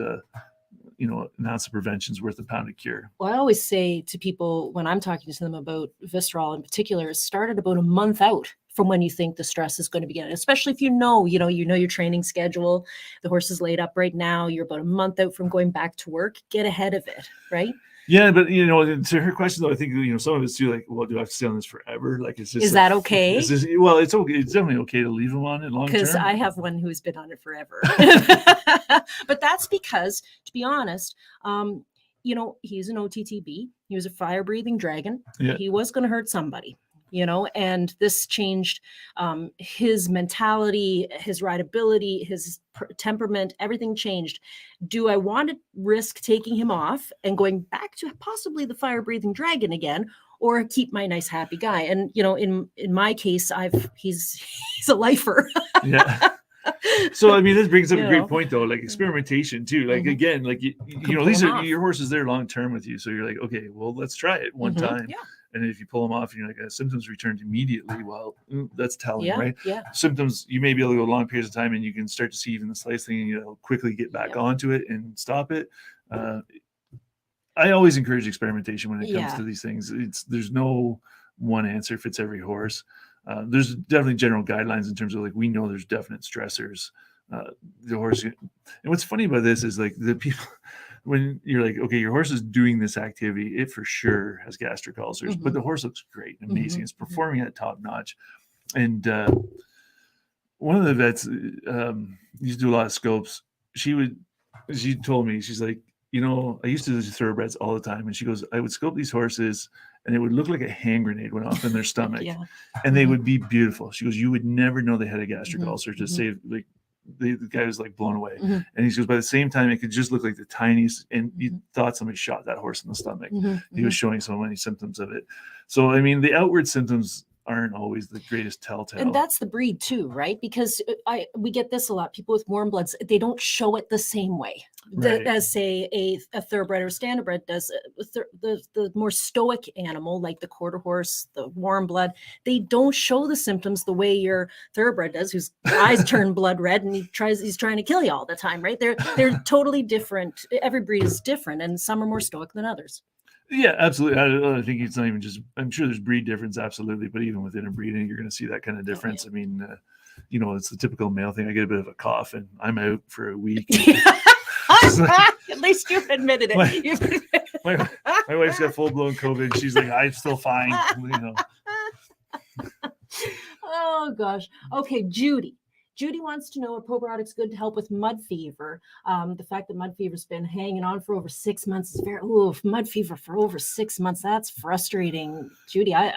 Speaker 2: an ounce of prevention is worth a pound of cure.
Speaker 1: Well, I always say to people when I'm talking to them about visceral in particular, start at about a month out from when you think the stress is going to begin, especially if you know your training schedule. The horse is laid up right now. You're about a month out from going back to work. Get ahead of it, right?
Speaker 2: Yeah, but to her question though, I think some of it's too like, well, do I have to stay on this forever? Like, it's just
Speaker 1: is that okay?
Speaker 2: Well, it's okay. It's definitely okay to leave them on it long term.
Speaker 1: Because I have one who's been on it forever. But that's because, to be honest, he's an OTTB. He was a fire-breathing dragon.
Speaker 2: Yeah.
Speaker 1: He was going to hurt somebody. And this changed his mentality, his rideability, his temperament, everything changed. Do I want to risk taking him off and going back to possibly the fire-breathing dragon again, or keep my nice, happy guy? And, in my case, he's a lifer.
Speaker 2: Yeah. So, I mean, this brings up a great point though, like experimentation too. Like, again, like, these are your horses there long-term with you. So you're like, okay, well, let's try it one time. Yeah. And if you pull them off and you're like, symptoms returned immediately, well, that's telling, right? Yeah. Symptoms, you may be able to go long periods of time and you can start to see even the slightest thing, and quickly get back onto it and stop it. I always encourage experimentation when it comes
Speaker 1: Yeah.
Speaker 2: to these things. There's no one answer fits every horse. There's definitely general guidelines in terms of like, we know there's definite stressors. The horse, and what's funny about this is like the people, when you're like, okay, your horse is doing this activity, it for sure has gastric ulcers, but the horse looks great, amazing. It's performing at top notch. And one of the vets used to do a lot of scopes. She told me, she's like, you know, I used to do thoroughbreds all the time. And she goes, I would scope these horses and it would look like a hand grenade went off in their stomach.
Speaker 1: Yeah.
Speaker 2: And they would be beautiful. She goes, you would never know they had a gastric ulcer to save, like, the guy was like blown away. And he goes, by the same time, it could just look like the tiniest, and you thought somebody shot that horse in the stomach. He was showing so many symptoms of it. So, I mean, the outward symptoms aren't always the greatest telltale.
Speaker 1: And that's the breed too, right? Because we get this a lot. People with warm bloods, they don't show it the same way as say a thoroughbred or standardbred does. The more stoic animal, like the quarter horse, the warm blood, they don't show the symptoms the way your thoroughbred does, whose eyes turn blood red and he's trying to kill you all the time, right? They're totally different. Every breed is different, and some are more stoic than others.
Speaker 2: Yeah, absolutely. I think it's not even just, I'm sure there's breed difference, absolutely, but even within a breed, you're going to see that kind of difference. I mean, you know, it's the typical male thing. I get a bit of a cough and I'm out for a week.
Speaker 1: At least you've admitted it.
Speaker 2: My wife's got full-blown COVID. She's like, I'm still fine. You know.
Speaker 1: Oh, gosh. Okay, Judy. Judy wants to know, are probiotics good to help with mud fever? The fact that mud fever's been hanging on for over 6 months is mud fever for over 6 months. That's frustrating. Judy, I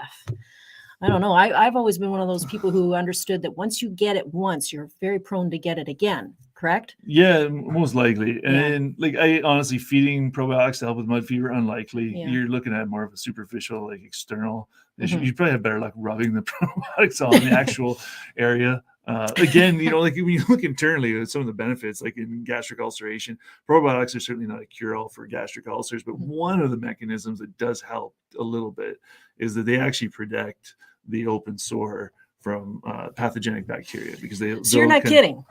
Speaker 1: don't know. I've always been one of those people who understood that once you get it once, you're very prone to get it again. Correct?
Speaker 2: Yeah, most likely. And like, I honestly, feeding probiotics to help with mud fever, unlikely.
Speaker 1: Yeah.
Speaker 2: You're looking at more of a superficial, like external issue. You'd probably have better luck rubbing the probiotics on the actual area. Again, you know, like when you look internally at some of the benefits, like in gastric ulceration, probiotics are certainly not a cure-all for gastric ulcers, but one of the mechanisms that does help a little bit is that they actually protect the open sore from pathogenic bacteria, because
Speaker 1: So you're not kidding.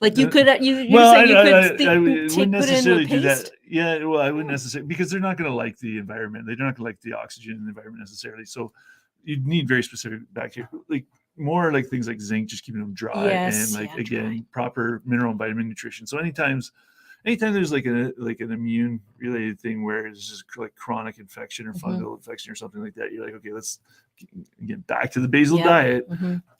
Speaker 1: Like you could, I
Speaker 2: wouldn't necessarily do that. Yeah, well, I wouldn't necessarily, because they're not going to like the environment. They're not going to like the oxygen in the environment necessarily. So you'd need very specific bacteria, like more like things like zinc, just keeping them dry, and like again, proper mineral and vitamin nutrition. So anytime there's like an immune related thing where it's just like chronic infection or fungal infection or something like that, you're like, okay, let's get back to the basal diet.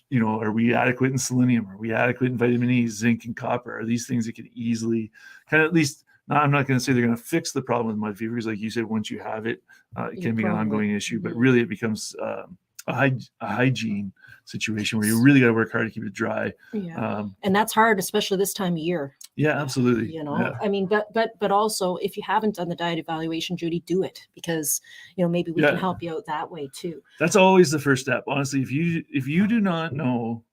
Speaker 2: You know, are we adequate in selenium? Are we adequate in vitamin E, zinc, and copper? Are these things that can easily kind of, at least, I'm not going to say they're going to fix the problem with mud fever, because like you said, once you have it, it can be an ongoing issue, but really it becomes a hygiene situation where you really got to work hard to keep it dry.
Speaker 1: And that's hard, especially this time of year.
Speaker 2: Yeah, absolutely.
Speaker 1: You know, I mean, but also, if you haven't done the diet evaluation, Judy, do it, because, you know, maybe we can help you out that way too.
Speaker 2: That's always the first step. Honestly, if you do not know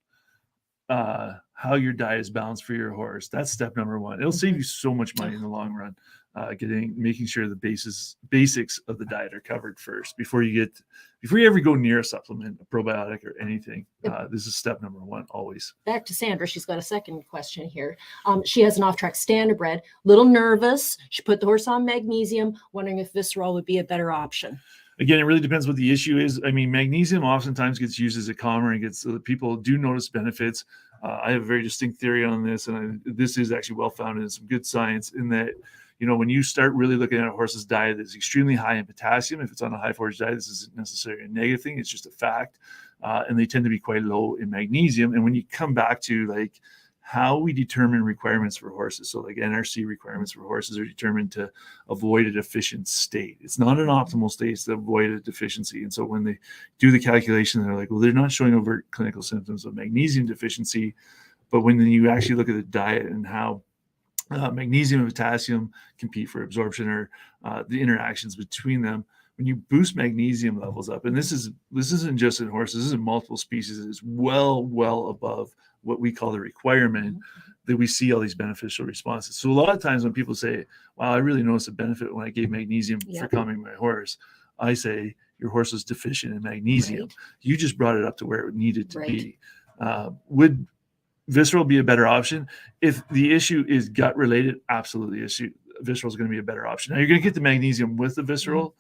Speaker 2: how your diet is balanced for your horse, that's step number one. It'll save you so much money in the long run. Making sure the basics of the diet are covered first before you ever go near a supplement, a probiotic, or anything. This is step number one, always.
Speaker 1: Back to Sandra. She's got a second question here. She has an off-track standardbred, little nervous. She put the horse on magnesium, wondering if Visceral would be a better option.
Speaker 2: Again, it really depends what the issue is. I mean, magnesium oftentimes gets used as a calmer and people do notice benefits. I have a very distinct theory on this, and this is actually well-founded in some good science, in that, you know, when you start really looking at a horse's diet that's extremely high in potassium, if it's on a high forage diet, this isn't necessarily a negative thing, it's just a fact. And they tend to be quite low in magnesium. And when you come back to like how we determine requirements for horses, so like NRC requirements for horses are determined to avoid a deficient state. It's not an optimal state, it's to avoid a deficiency. And so when they do the calculation, they're like, well, they're not showing overt clinical symptoms of magnesium deficiency. But when you actually look at the diet and how magnesium and potassium compete for absorption, or the interactions between them, when you boost magnesium levels up, and this isn't just in horses, this is in multiple species, it's well above what we call the requirement, that we see all these beneficial responses. So a lot of times when people say, wow, I really noticed a benefit when I gave magnesium for calming my horse, I say, your horse is deficient in magnesium. You just brought it up to where it needed to be. Would Visceral be a better option? If the issue is gut related, absolutely. visceral is going to be a better option. Now you're going to get the magnesium with the visceral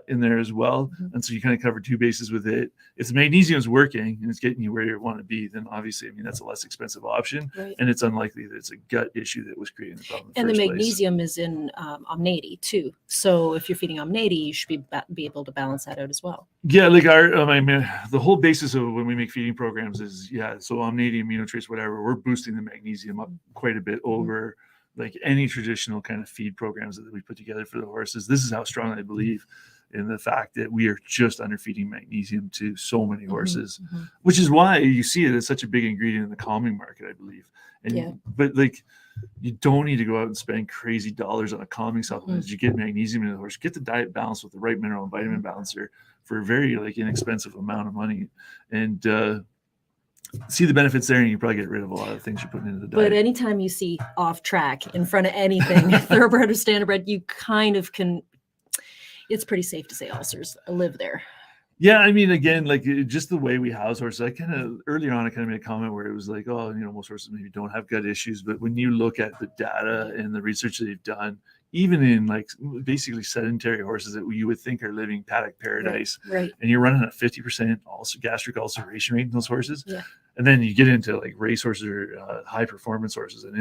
Speaker 2: in there as well. And so you kind of cover two bases with it. If the magnesium is working and it's getting you where you want to be, then obviously, I mean, that's a less expensive option.
Speaker 1: Right.
Speaker 2: And it's unlikely that it's a gut issue that was creating the problem.
Speaker 1: And the magnesium is in Omnati too. So if you're feeding Omnati, you should be able to balance that out as well.
Speaker 2: Yeah, like I mean, the whole basis of when we make feeding programs is, so Omnati, AminoTrace, whatever, we're boosting the magnesium up quite a bit over like any traditional kind of feed programs that we put together for the horses. This is how strongly I believe in the fact that we are just underfeeding magnesium to so many horses, which is why you see it as such a big ingredient in the calming market, I believe. And but like, you don't need to go out and spend crazy dollars on a calming supplement. You get magnesium in the horse, get the diet balance with the right mineral and vitamin balancer for a very like inexpensive amount of money, and see the benefits there, and you probably get rid of a lot of things you're putting into the diet.
Speaker 1: But anytime you see off track in front of anything, thoroughbred or standardbred, you kind of can, it's pretty safe to say ulcers live there.
Speaker 2: Yeah, I mean, again, like just the way we house horses, I kind of earlier on, I kind of made a comment where it was like, oh, most horses maybe don't have gut issues, but when you look at the data and the research that they've done, even in like basically sedentary horses that you would think are living paddock paradise,
Speaker 1: right.
Speaker 2: And you're running a 50% gastric ulceration rate in those horses, and then you get into like race horses or high performance horses, and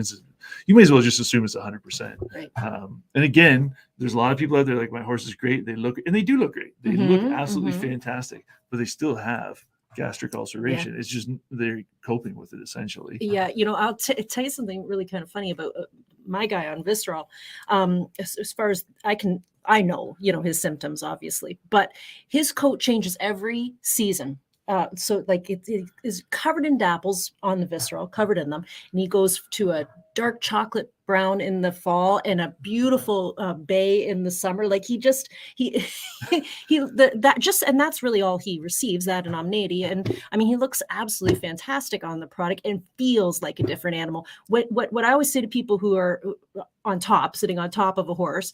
Speaker 2: you may as well just assume it's 100%.
Speaker 1: Right.
Speaker 2: And again, there's a lot of people out there like, my horse is great. They do look great. They look absolutely fantastic, but they still have gastric ulceration. It's just they're coping with it essentially.
Speaker 1: Yeah, I'll tell you something really kind of funny about my guy on visceral. As far as I know, his symptoms obviously, but his coat changes every season. So like it is covered in dapples on the visceral, covered in them, and he goes to a dark chocolate brown in the fall and a beautiful bay in the summer. Like and that's really all he receives, that and Omnati. And I mean, he looks absolutely fantastic on the product and feels like a different animal. What I always say to people who are sitting on top of a horse,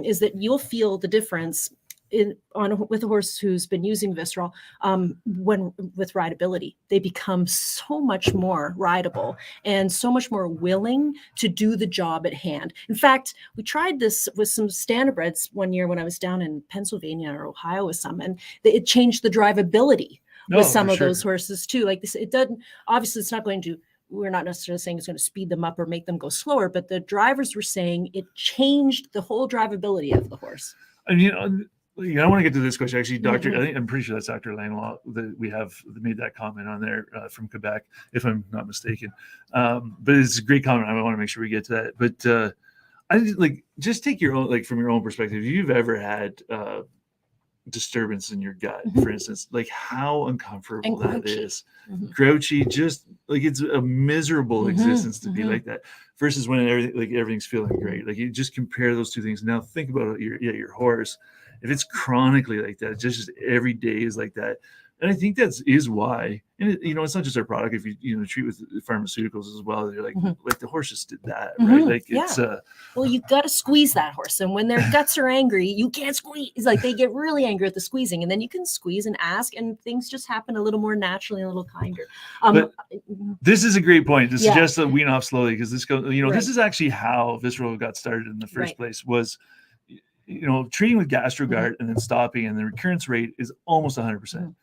Speaker 1: is that you'll feel the difference with a horse who's been using visceral, with rideability. They become so much more rideable and so much more willing to do the job at hand. In fact, we tried this with some standardbreds one year when I was down in Pennsylvania or Ohio with some, and it changed the drivability with some of those horses too. Like this, it doesn't, obviously it's not going to, we're not necessarily saying it's going to speed them up or make them go slower, but the drivers were saying it changed the whole drivability of the horse.
Speaker 2: And I want to get to this question. Actually, I'm pretty sure that's Dr. Langlaw that we have made that comment on there from Quebec, if I'm not mistaken. But it's a great comment. I want to make sure we get to that. But just take your own, from your own perspective. If you've ever had disturbance in your gut, for instance, like how uncomfortable that is, grouchy, just like it's a miserable existence to be like that, versus when everything's feeling great. Like you just compare those two things. Now think about your horse. If it's chronically like that, just every day is like that. And I think is why, and it's not just our product. If you treat with pharmaceuticals as well, they're like the horse just did that, right? Like it's
Speaker 1: well, you got to squeeze that horse, and when their guts are angry, you can't squeeze. Like they get really angry at the squeezing, and then you can squeeze and ask, and things just happen a little more naturally and a little kinder.
Speaker 2: But this is a great point to suggest that wean off slowly, because this goes. This is actually how visceral got started in the first place. Was treating with GastroGuard and then stopping, and the recurrence rate is almost 100%.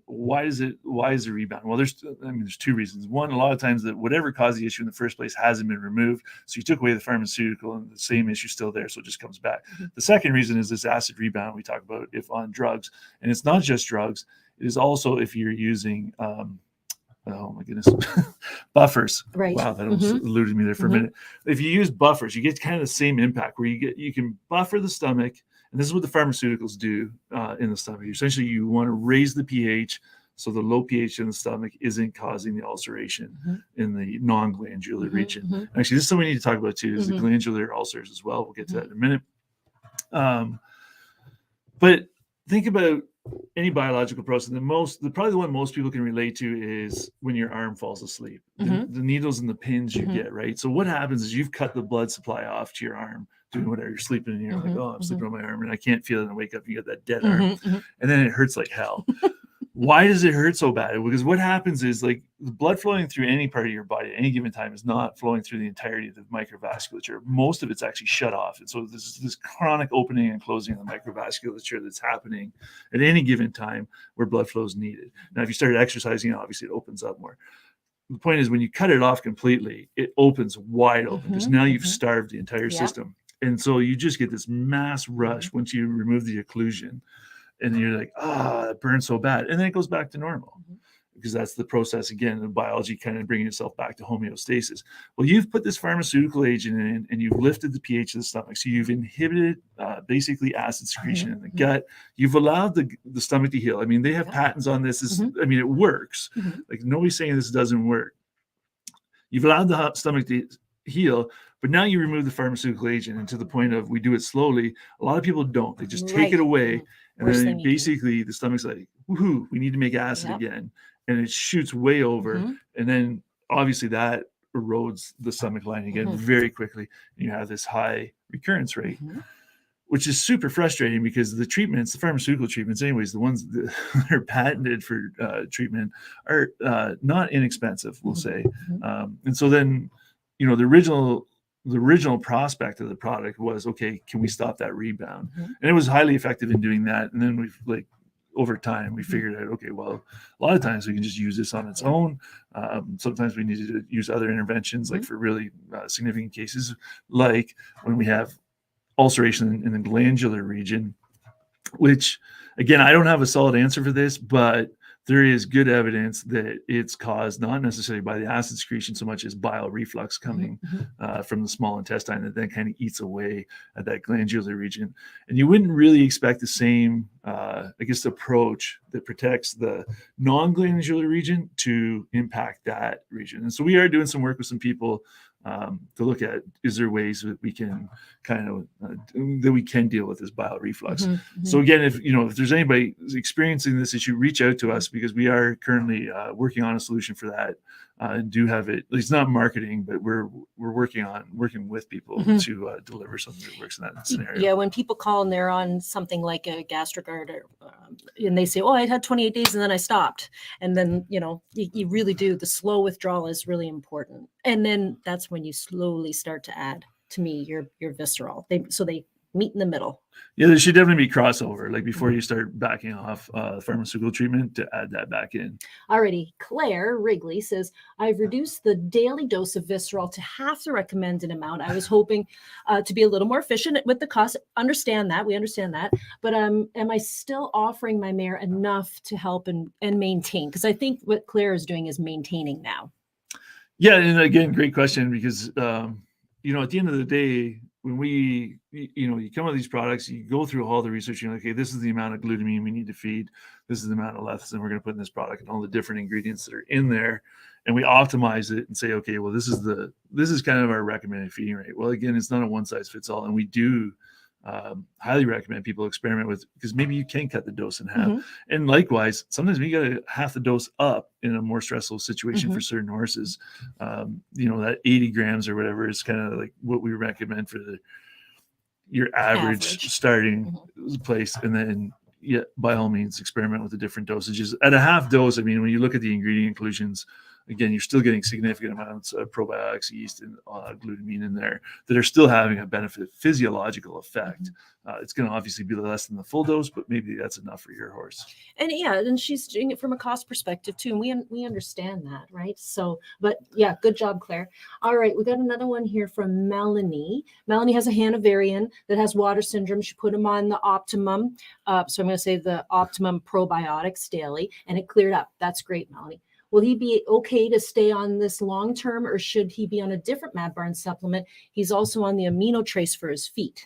Speaker 2: Why is the rebound? Well, there's two reasons. One, a lot of times that whatever caused the issue in the first place hasn't been removed. So you took away the pharmaceutical and the same issue is still there. So it just comes back. The second reason is this acid rebound we talk about if on drugs. And it's not just drugs. It is also if you're using, oh my goodness, buffers.
Speaker 1: Right.
Speaker 2: Wow, that eluded me there for a minute. If you use buffers, you get kind of the same impact where you can buffer the stomach, and this is what the pharmaceuticals do in the stomach. Essentially, you want to raise the pH so the low pH in the stomach isn't causing the ulceration in the non-glandular region. Actually, this is something we need to talk about too, is the glandular ulcers as well. We'll get to that in a minute. But think about any biological process. Probably the one most people can relate to is when your arm falls asleep. The needles and the pins you get, right? So what happens is you've cut the blood supply off to your arm, doing whatever, you're sleeping, and you're like, oh, I'm sleeping on my arm, and I can't feel it, and I wake up, and you got that dead arm, and then it hurts like hell. Why does it hurt so bad? Because what happens is, like, the blood flowing through any part of your body at any given time is not flowing through the entirety of the microvasculature. Most of it's actually shut off. And so there's this chronic opening and closing of the microvasculature that's happening at any given time where blood flow is needed. Now, if you started exercising, obviously it opens up more. The point is, when you cut it off completely, it opens wide open because now you've starved the entire system. And so you just get this mass rush once you remove the occlusion. And you're like, it burns so bad. And then it goes back to normal because that's the process, again, the biology kind of bringing itself back to homeostasis. Well, you've put this pharmaceutical agent in and you've lifted the pH of the stomach. So you've inhibited basically acid secretion in the gut. You've allowed the stomach to heal. I mean, they have patents on this. I mean, it works. Like, nobody's saying this doesn't work. You've allowed the stomach to heal, but now you remove the pharmaceutical agent, and to the point of we do it slowly. A lot of people don't. They just take it away. And then basically the stomach's like, woohoo, we need to make acid again. And it shoots way over. And then obviously that erodes the stomach lining again very quickly. And you have this high recurrence rate, which is super frustrating because the treatments, the pharmaceutical treatments anyways, the ones that are patented for treatment are not inexpensive, we'll say. And so then, you know, the original prospect of the product was, okay, can we stop that rebound? And it was highly effective in doing that. And then we've, like, over time, we figured out, okay, well, a lot of times we can just use this on its own. Sometimes we need to use other interventions, like for really significant cases, like when we have ulceration in the glandular region, which, again, I don't have a solid answer for this, but there is good evidence that it's caused not necessarily by the acid secretion so much as bile reflux coming from the small intestine that then kind of eats away at that glandular region. And you wouldn't really expect the same, approach that protects the non-glandular region to impact that region. And so we are doing some work with some people to look at, is there ways that we can kind of that we can deal with this bile reflux. So again, if there's anybody experiencing this issue, reach out to us because we are currently working on a solution for that and do have it. It's not marketing, but we're working with people to deliver something that works in that scenario.
Speaker 1: Yeah, when people call and they're on something like a GastroGuard and they say, oh, I had 28 days and then I stopped. And then, you really do. The slow withdrawal is really important. And then that's when you slowly start to add, to me, your visceral. They meet in the middle.
Speaker 2: Yeah, there should definitely be crossover, like before you start backing off pharmaceutical treatment, to add that back in.
Speaker 1: Alrighty, Claire Wrigley says, I've reduced the daily dose of visceral to half the recommended amount. I was hoping to be a little more efficient with the cost. We understand that. But am I still offering my mare enough to help and maintain? Because I think what Claire is doing is maintaining now.
Speaker 2: Yeah, and again, great question, because at the end of the day, when you come with these products, you go through all the research, you're like, okay, this is the amount of glutamine we need to feed, this is the amount of lecithin we're going to put in this product, and all the different ingredients that are in there, and we optimize it and say, okay, well, this is kind of our recommended feeding rate. Well, again, it's not a one size fits all, and we do highly recommend people experiment with, because maybe you can cut the dose in half. And likewise, sometimes we got to half the dose up in a more stressful situation for certain horses. That 80 grams or whatever is kind of like what we recommend for your average starting place. And then, by all means, experiment with the different dosages. At a half dose, I mean, when you look at the ingredient inclusions, again, you're still getting significant amounts of probiotics, yeast, and glutamine in there that are still having a physiological effect. It's going to obviously be less than the full dose, but maybe that's enough for your horse.
Speaker 1: And she's doing it from a cost perspective too, and we understand that, right? So, but yeah, good job, Claire. All right, we got another one here from Melanie. Melanie has a Hanoverian that has water syndrome. She put him on the Optimum, so I'm going to say the Optimum probiotics daily, and it cleared up. That's great, Melanie. Will he be okay to stay on this long term, or should he be on a different Mad Barn supplement? He's also on the amino trace for his feet.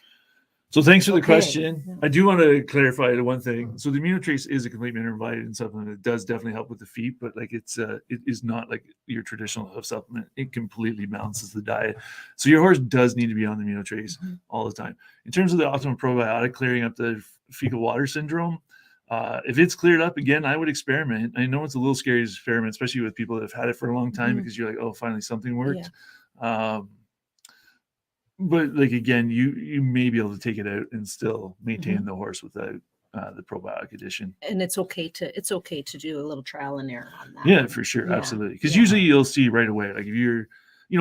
Speaker 2: So thanks for the question. Yeah. I do want to clarify the one thing. So the amino trace is a complete mineral vitamin supplement. It does definitely help with the feet, but it is not like your traditional hoof supplement. It completely balances the diet. So your horse does need to be on the amino trace all the time. In terms of the Optimum probiotic clearing up the fecal water syndrome, if it's cleared up, again, I would experiment. I know it's a little scary to experiment, especially with people that have had it for a long time, because you're like, oh, finally something worked. Yeah. But again, you may be able to take it out and still maintain the horse without the probiotic addition.
Speaker 1: And it's okay to do a little trial and error on that.
Speaker 2: Yeah, for sure.
Speaker 1: Yeah.
Speaker 2: Absolutely. Because usually you'll see right away, like if you're,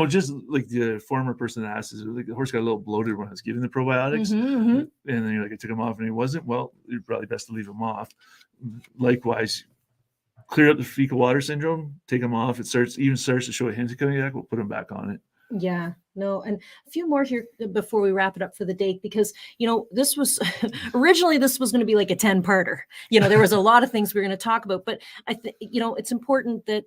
Speaker 2: just like the former person that asked, is like the horse got a little bloated when I was giving the probiotics, and then you're like, I took him off and he wasn't. Well, you're probably best to leave him off. Likewise, clear up the fecal water syndrome, take them off. It starts to show a hint of coming back. We'll put them back on it.
Speaker 1: Yeah, no, and a few more here before we wrap it up for the day, because this was originally going to be like a 10-parter. There was a lot of things we were going to talk about, but I think it's important that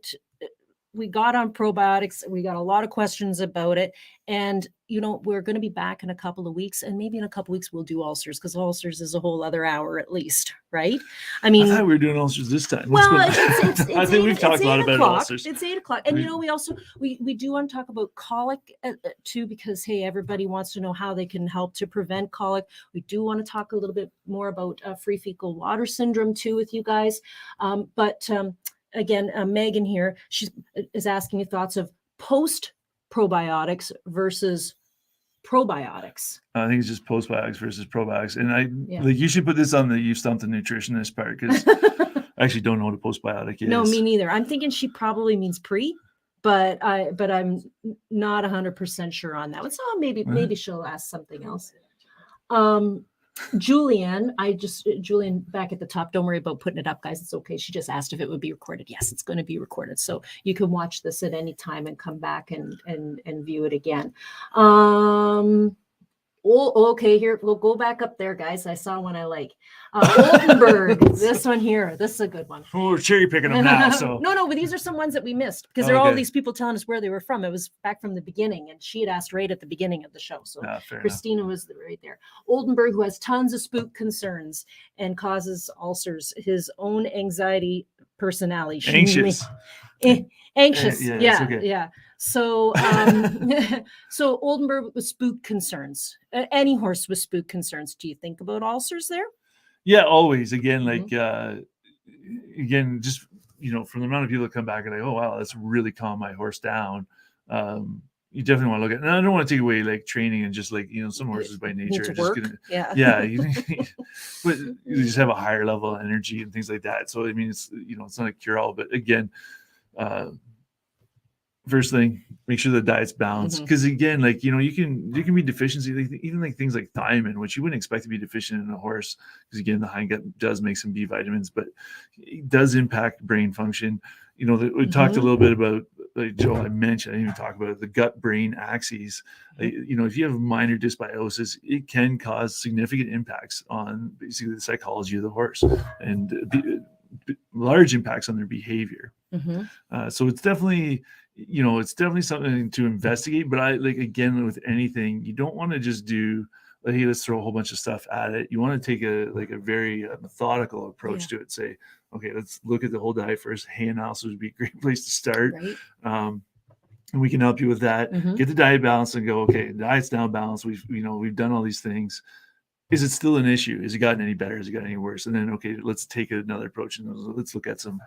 Speaker 1: we got on probiotics. We got a lot of questions about it, and we're going to be back in a couple of weeks, and maybe in a couple of weeks we'll do ulcers, because ulcers is a whole other hour at least, right? I mean,
Speaker 2: I thought we were doing ulcers this time.
Speaker 1: Well,
Speaker 2: I think we've talked a lot about ulcers.
Speaker 1: It's 8:00, and we also we do want to talk about colic too, because hey, everybody wants to know how they can help to prevent colic. We do want to talk a little bit more about free fecal water syndrome too with you guys, Again, Megan here, she is asking your thoughts of post probiotics versus probiotics.
Speaker 2: I think it's just postbiotics versus probiotics, and you should put this on the "you stumped the nutritionist" part, because I actually don't know what a postbiotic is.
Speaker 1: No, me neither. I'm thinking she probably means pre, but I'm not 100% sure on that one. So maybe she'll ask something else. Julianne back at the top. Don't worry about putting it up, guys. It's okay. She just asked if it would be recorded. Yes, it's going to be recorded. So you can watch this at any time and come back and view it again. Okay, here, we'll go back up there, guys. I saw one I like. Oldenburg, this one here. This is a good one.
Speaker 2: Well, we're cherry picking them now. So
Speaker 1: no, but these are some ones that we missed, because there are all these people telling us where they were from. It was back from the beginning, and she had asked right at the beginning of the show. So Christina was right there. Oldenburg, who has tons of spook concerns and causes ulcers, his own anxiety personality.
Speaker 2: Anxious.
Speaker 1: Anxious.
Speaker 2: Yeah. Okay.
Speaker 1: Yeah. So, so Oldenburg with spook concerns. Any horse with spook concerns. Do you think about ulcers there?
Speaker 2: Yeah, always. Again, just from the amount of people that come back and like, oh wow, that's really calmed my horse down. You definitely want to look at. And I don't want to take away like training and just like some horses by nature are just gonna, but you just have a higher level of energy and things like that. So I mean, it's it's not a cure all, but again. First thing, make sure the diet's balanced, because again, like you can be deficiency, even like things like thiamine, which you wouldn't expect to be deficient in a horse, because again, the hindgut does make some B vitamins, but it does impact brain function. We talked a little bit about, like Joe, I mentioned, I didn't even talk about it, the gut-brain axes. If you have minor dysbiosis, it can cause significant impacts on basically the psychology of the horse, and large impacts on their behavior. So it's definitely something to investigate. But again, with anything, you don't want to just do like, hey, let's throw a whole bunch of stuff at it. You want to take a very methodical approach to it. Say, okay, let's look at the whole diet first. Hay analysis would be a great place to start. Right. And we can help you with that. Get the diet balanced and go, okay, the diet's now balanced. We've done all these things. Is it still an issue? Has it gotten any better? Has it gotten any worse? And then, okay, let's take another approach and let's look at some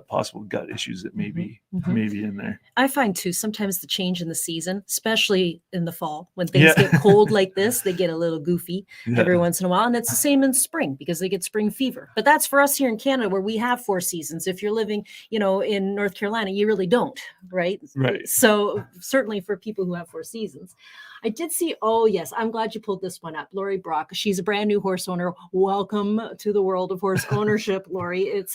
Speaker 2: possible gut issues that may be in there.
Speaker 1: I find too, sometimes the change in the season, especially in the fall, when things get cold like this, they get a little goofy every once in a while. And it's the same in spring, because they get spring fever. But that's for us here in Canada, where we have 4 seasons. If you're living, in North Carolina, you really don't, right?
Speaker 2: Right.
Speaker 1: So certainly for people who have 4 seasons. I did see, oh yes, I'm glad you pulled this one up. Lori Brock, she's a brand new horse owner. Welcome to the world of horse ownership, Lori. It's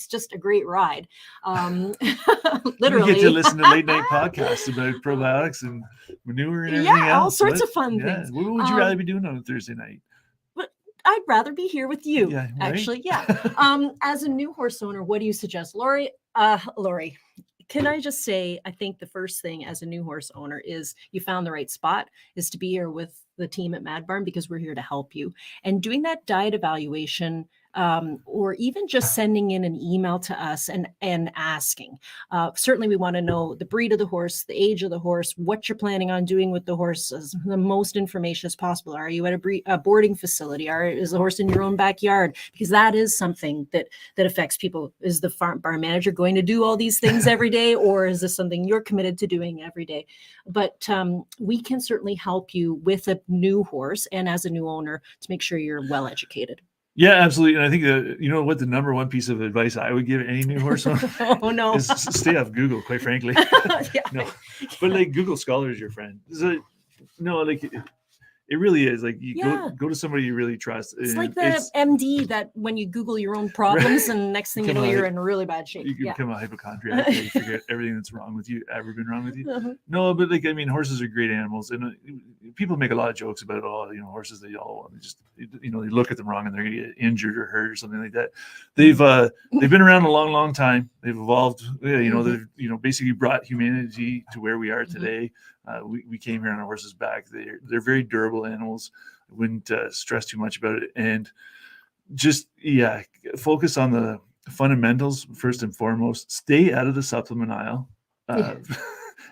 Speaker 1: just a great ride. Literally.
Speaker 2: You get to listen to late night podcasts about probiotics and manure and everything else.
Speaker 1: All sorts of fun things.
Speaker 2: What would you rather be doing on a Thursday night?
Speaker 1: I'd rather be here with you,
Speaker 2: right?
Speaker 1: Actually. Yeah. As a new horse owner, what do you suggest? Lori, can I just say, I think the first thing as a new horse owner is you found the right spot, is to be here with the team at Mad Barn, because we're here to help you. And doing that diet evaluation, or even just sending in an email to us and asking. Certainly we want to know the breed of the horse, the age of the horse, what you're planning on doing with the horse, the most information as possible. Are you at a boarding facility? Is the horse in your own backyard? Because that is something that affects people. Is the barn manager going to do all these things every day, or is this something you're committed to doing every day? But we can certainly help you with a new horse and as a new owner to make sure you're well educated.
Speaker 2: Yeah, absolutely. And I think that, you know what, the number one piece of advice I would give any new horse owner
Speaker 1: Oh no.
Speaker 2: is stay off Google, quite frankly.
Speaker 1: Yeah.
Speaker 2: No, but like Google Scholar is your friend. So, no, like it really is. Like you
Speaker 1: Yeah.
Speaker 2: go to somebody you really trust.
Speaker 1: It's
Speaker 2: and
Speaker 1: like the MD that when you Google your own problems and next thing you know, you're in really bad shape.
Speaker 2: You can
Speaker 1: Yeah.
Speaker 2: become a hypochondriac. You forget everything that's wrong with you, ever been wrong with you.
Speaker 1: Uh-huh.
Speaker 2: No, but like, I mean, horses are great animals, and people make a lot of jokes about, oh, you know, horses, they all just, you know, they look at them wrong and they're gonna get injured or hurt or something like that. They've been around a long time. They've evolved. You know, they've, you know, basically brought humanity to where we are today. We came here on our horse's back. They're very durable animals. I wouldn't stress too much about it, and just focus on the fundamentals first and foremost. Stay out of the supplement aisle.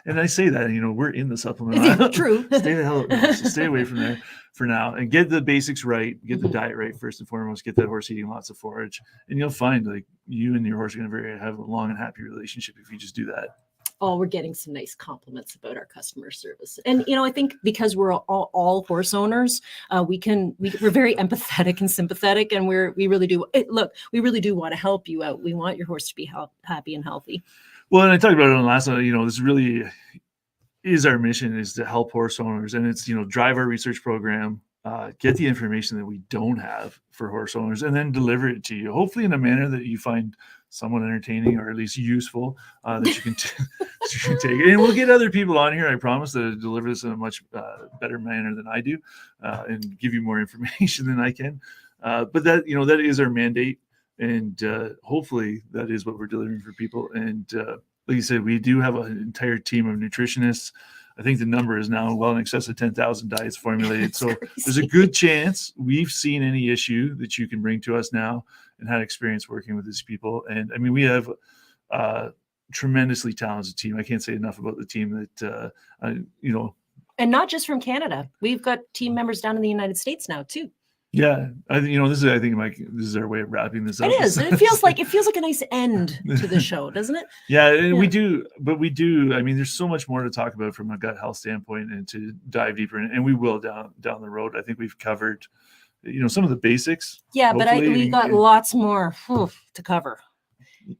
Speaker 2: And I say that, you know, we're in the supplement aisle.
Speaker 1: True.
Speaker 2: Stay the hell so stay away from there for now, and get the basics right. Get the diet right first and foremost. Get that horse eating lots of forage, and you'll find like you and your horse are going to have a long and happy relationship if you just do that.
Speaker 1: Oh, we're getting some nice compliments about our customer service. And, you know, I think because we're all horse owners, we're very empathetic and sympathetic. And we really do want to help you out. We want your horse to be happy and healthy.
Speaker 2: Well, and I talked about it on the last one, you know, this really is our mission, is to help horse owners. And it's, you know, drive our research program, get the information that we don't have for horse owners, and then deliver it to you, hopefully in a manner that you find somewhat entertaining or at least useful, that you can take. And we'll get other people on here, I promise, to deliver this in a much better manner than I do, and give you more information than I can. But that, you know, that is our mandate. And hopefully that is what we're delivering for people. And like you said, we do have an entire team of nutritionists. I think the number is now well in excess of 10,000 diets formulated. So there's a good chance we've seen any issue that you can bring to us now and had experience working with these people. And I mean, we have a tremendously talented team. I can't say enough about the team that, you know.
Speaker 1: And not just from Canada. We've got team members down in the United States now too.
Speaker 2: Yeah, you know, this is our way of wrapping this up.
Speaker 1: It is. It feels like a nice end to the show, doesn't it?
Speaker 2: Yeah, we do. I mean, there's so much more to talk about from a gut health standpoint, and to dive deeper in, and we will down the road. I think we've covered, you know, some of the basics.
Speaker 1: Yeah, but we got lots more to cover.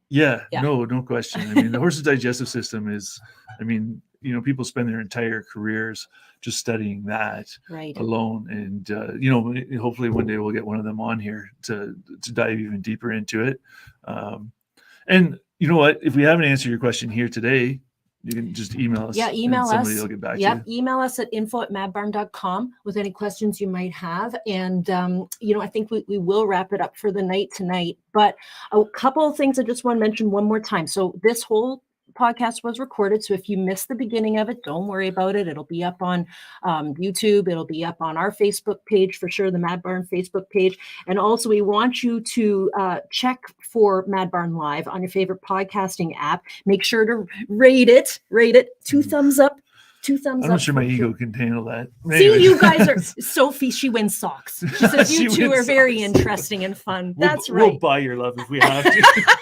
Speaker 2: Yeah, no question. I mean, the horse's digestive system is, I mean, you know, people spend their entire careers just studying that alone. And, you know, hopefully one day we'll get one of them on here to dive even deeper into it. And you know what, if we haven't answered your question here today, you can just email us.
Speaker 1: Yeah, email us.
Speaker 2: Somebody will get back to you.
Speaker 1: Email us at info@madbarn.com with any questions you might have. And, you know, I think we will wrap it up for the night tonight. But a couple of things I just want to mention one more time. So this whole podcast was recorded, so if you missed the beginning of it, don't worry about it. It'll be up on YouTube. It'll be up on our Facebook page for sure, the Mad Barn Facebook page. And also, we want you to check for Mad Barn Live on your favorite podcasting app. Make sure to rate it. 2 thumbs up. 2 thumbs up.
Speaker 2: I'm not sure my ego can handle that.
Speaker 1: See, you guys are Sophie. She wins socks. She says you two are very interesting and fun. That's right.
Speaker 2: We'll buy your love if we have to.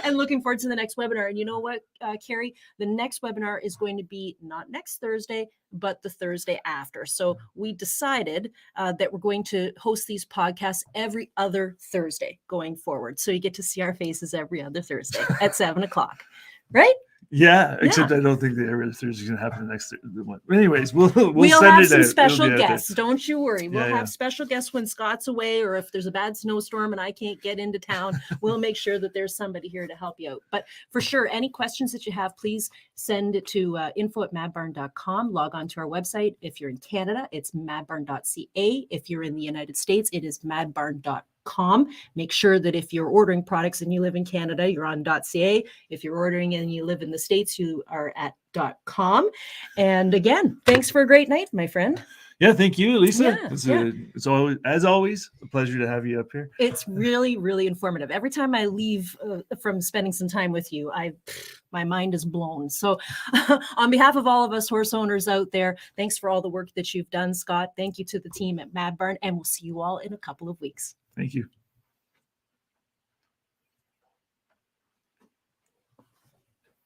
Speaker 1: And looking forward to the next webinar. And you know what, Carrie? The next webinar is going to be not next Thursday, but the Thursday after. So we decided that we're going to host these podcasts every other Thursday going forward. So you get to see our faces every other Thursday at 7:00, right?
Speaker 2: Yeah, except I don't think that every Thursday is going to happen the next one. Anyways, we'll
Speaker 1: have some
Speaker 2: out.
Speaker 1: special guests. Don't you worry. We'll have
Speaker 2: yeah.
Speaker 1: special guests when Scott's away, or if there's a bad snowstorm and I can't get into town, we'll make sure that there's somebody here to help you out. But for sure, any questions that you have, please send it to info@madbarn.com. Log on to our website. If you're in Canada, it's madbarn.ca. If you're in the United States, it is madbarn.com. Make sure that if you're ordering products and you live in Canada, you're on .ca. If you're ordering and you live in the States, you are at .com. And again, thanks for a great night, my friend.
Speaker 2: Yeah, thank you, Elissa.
Speaker 1: Yeah,
Speaker 2: it's always, as always, a pleasure to have you up here.
Speaker 1: It's really, really informative. Every time I leave from spending some time with you, my mind is blown. So on behalf of all of us horse owners out there, thanks for all the work that you've done, Scott. Thank you to the team at Mad Barn, and we'll see you all in a couple of weeks.
Speaker 2: Thank you.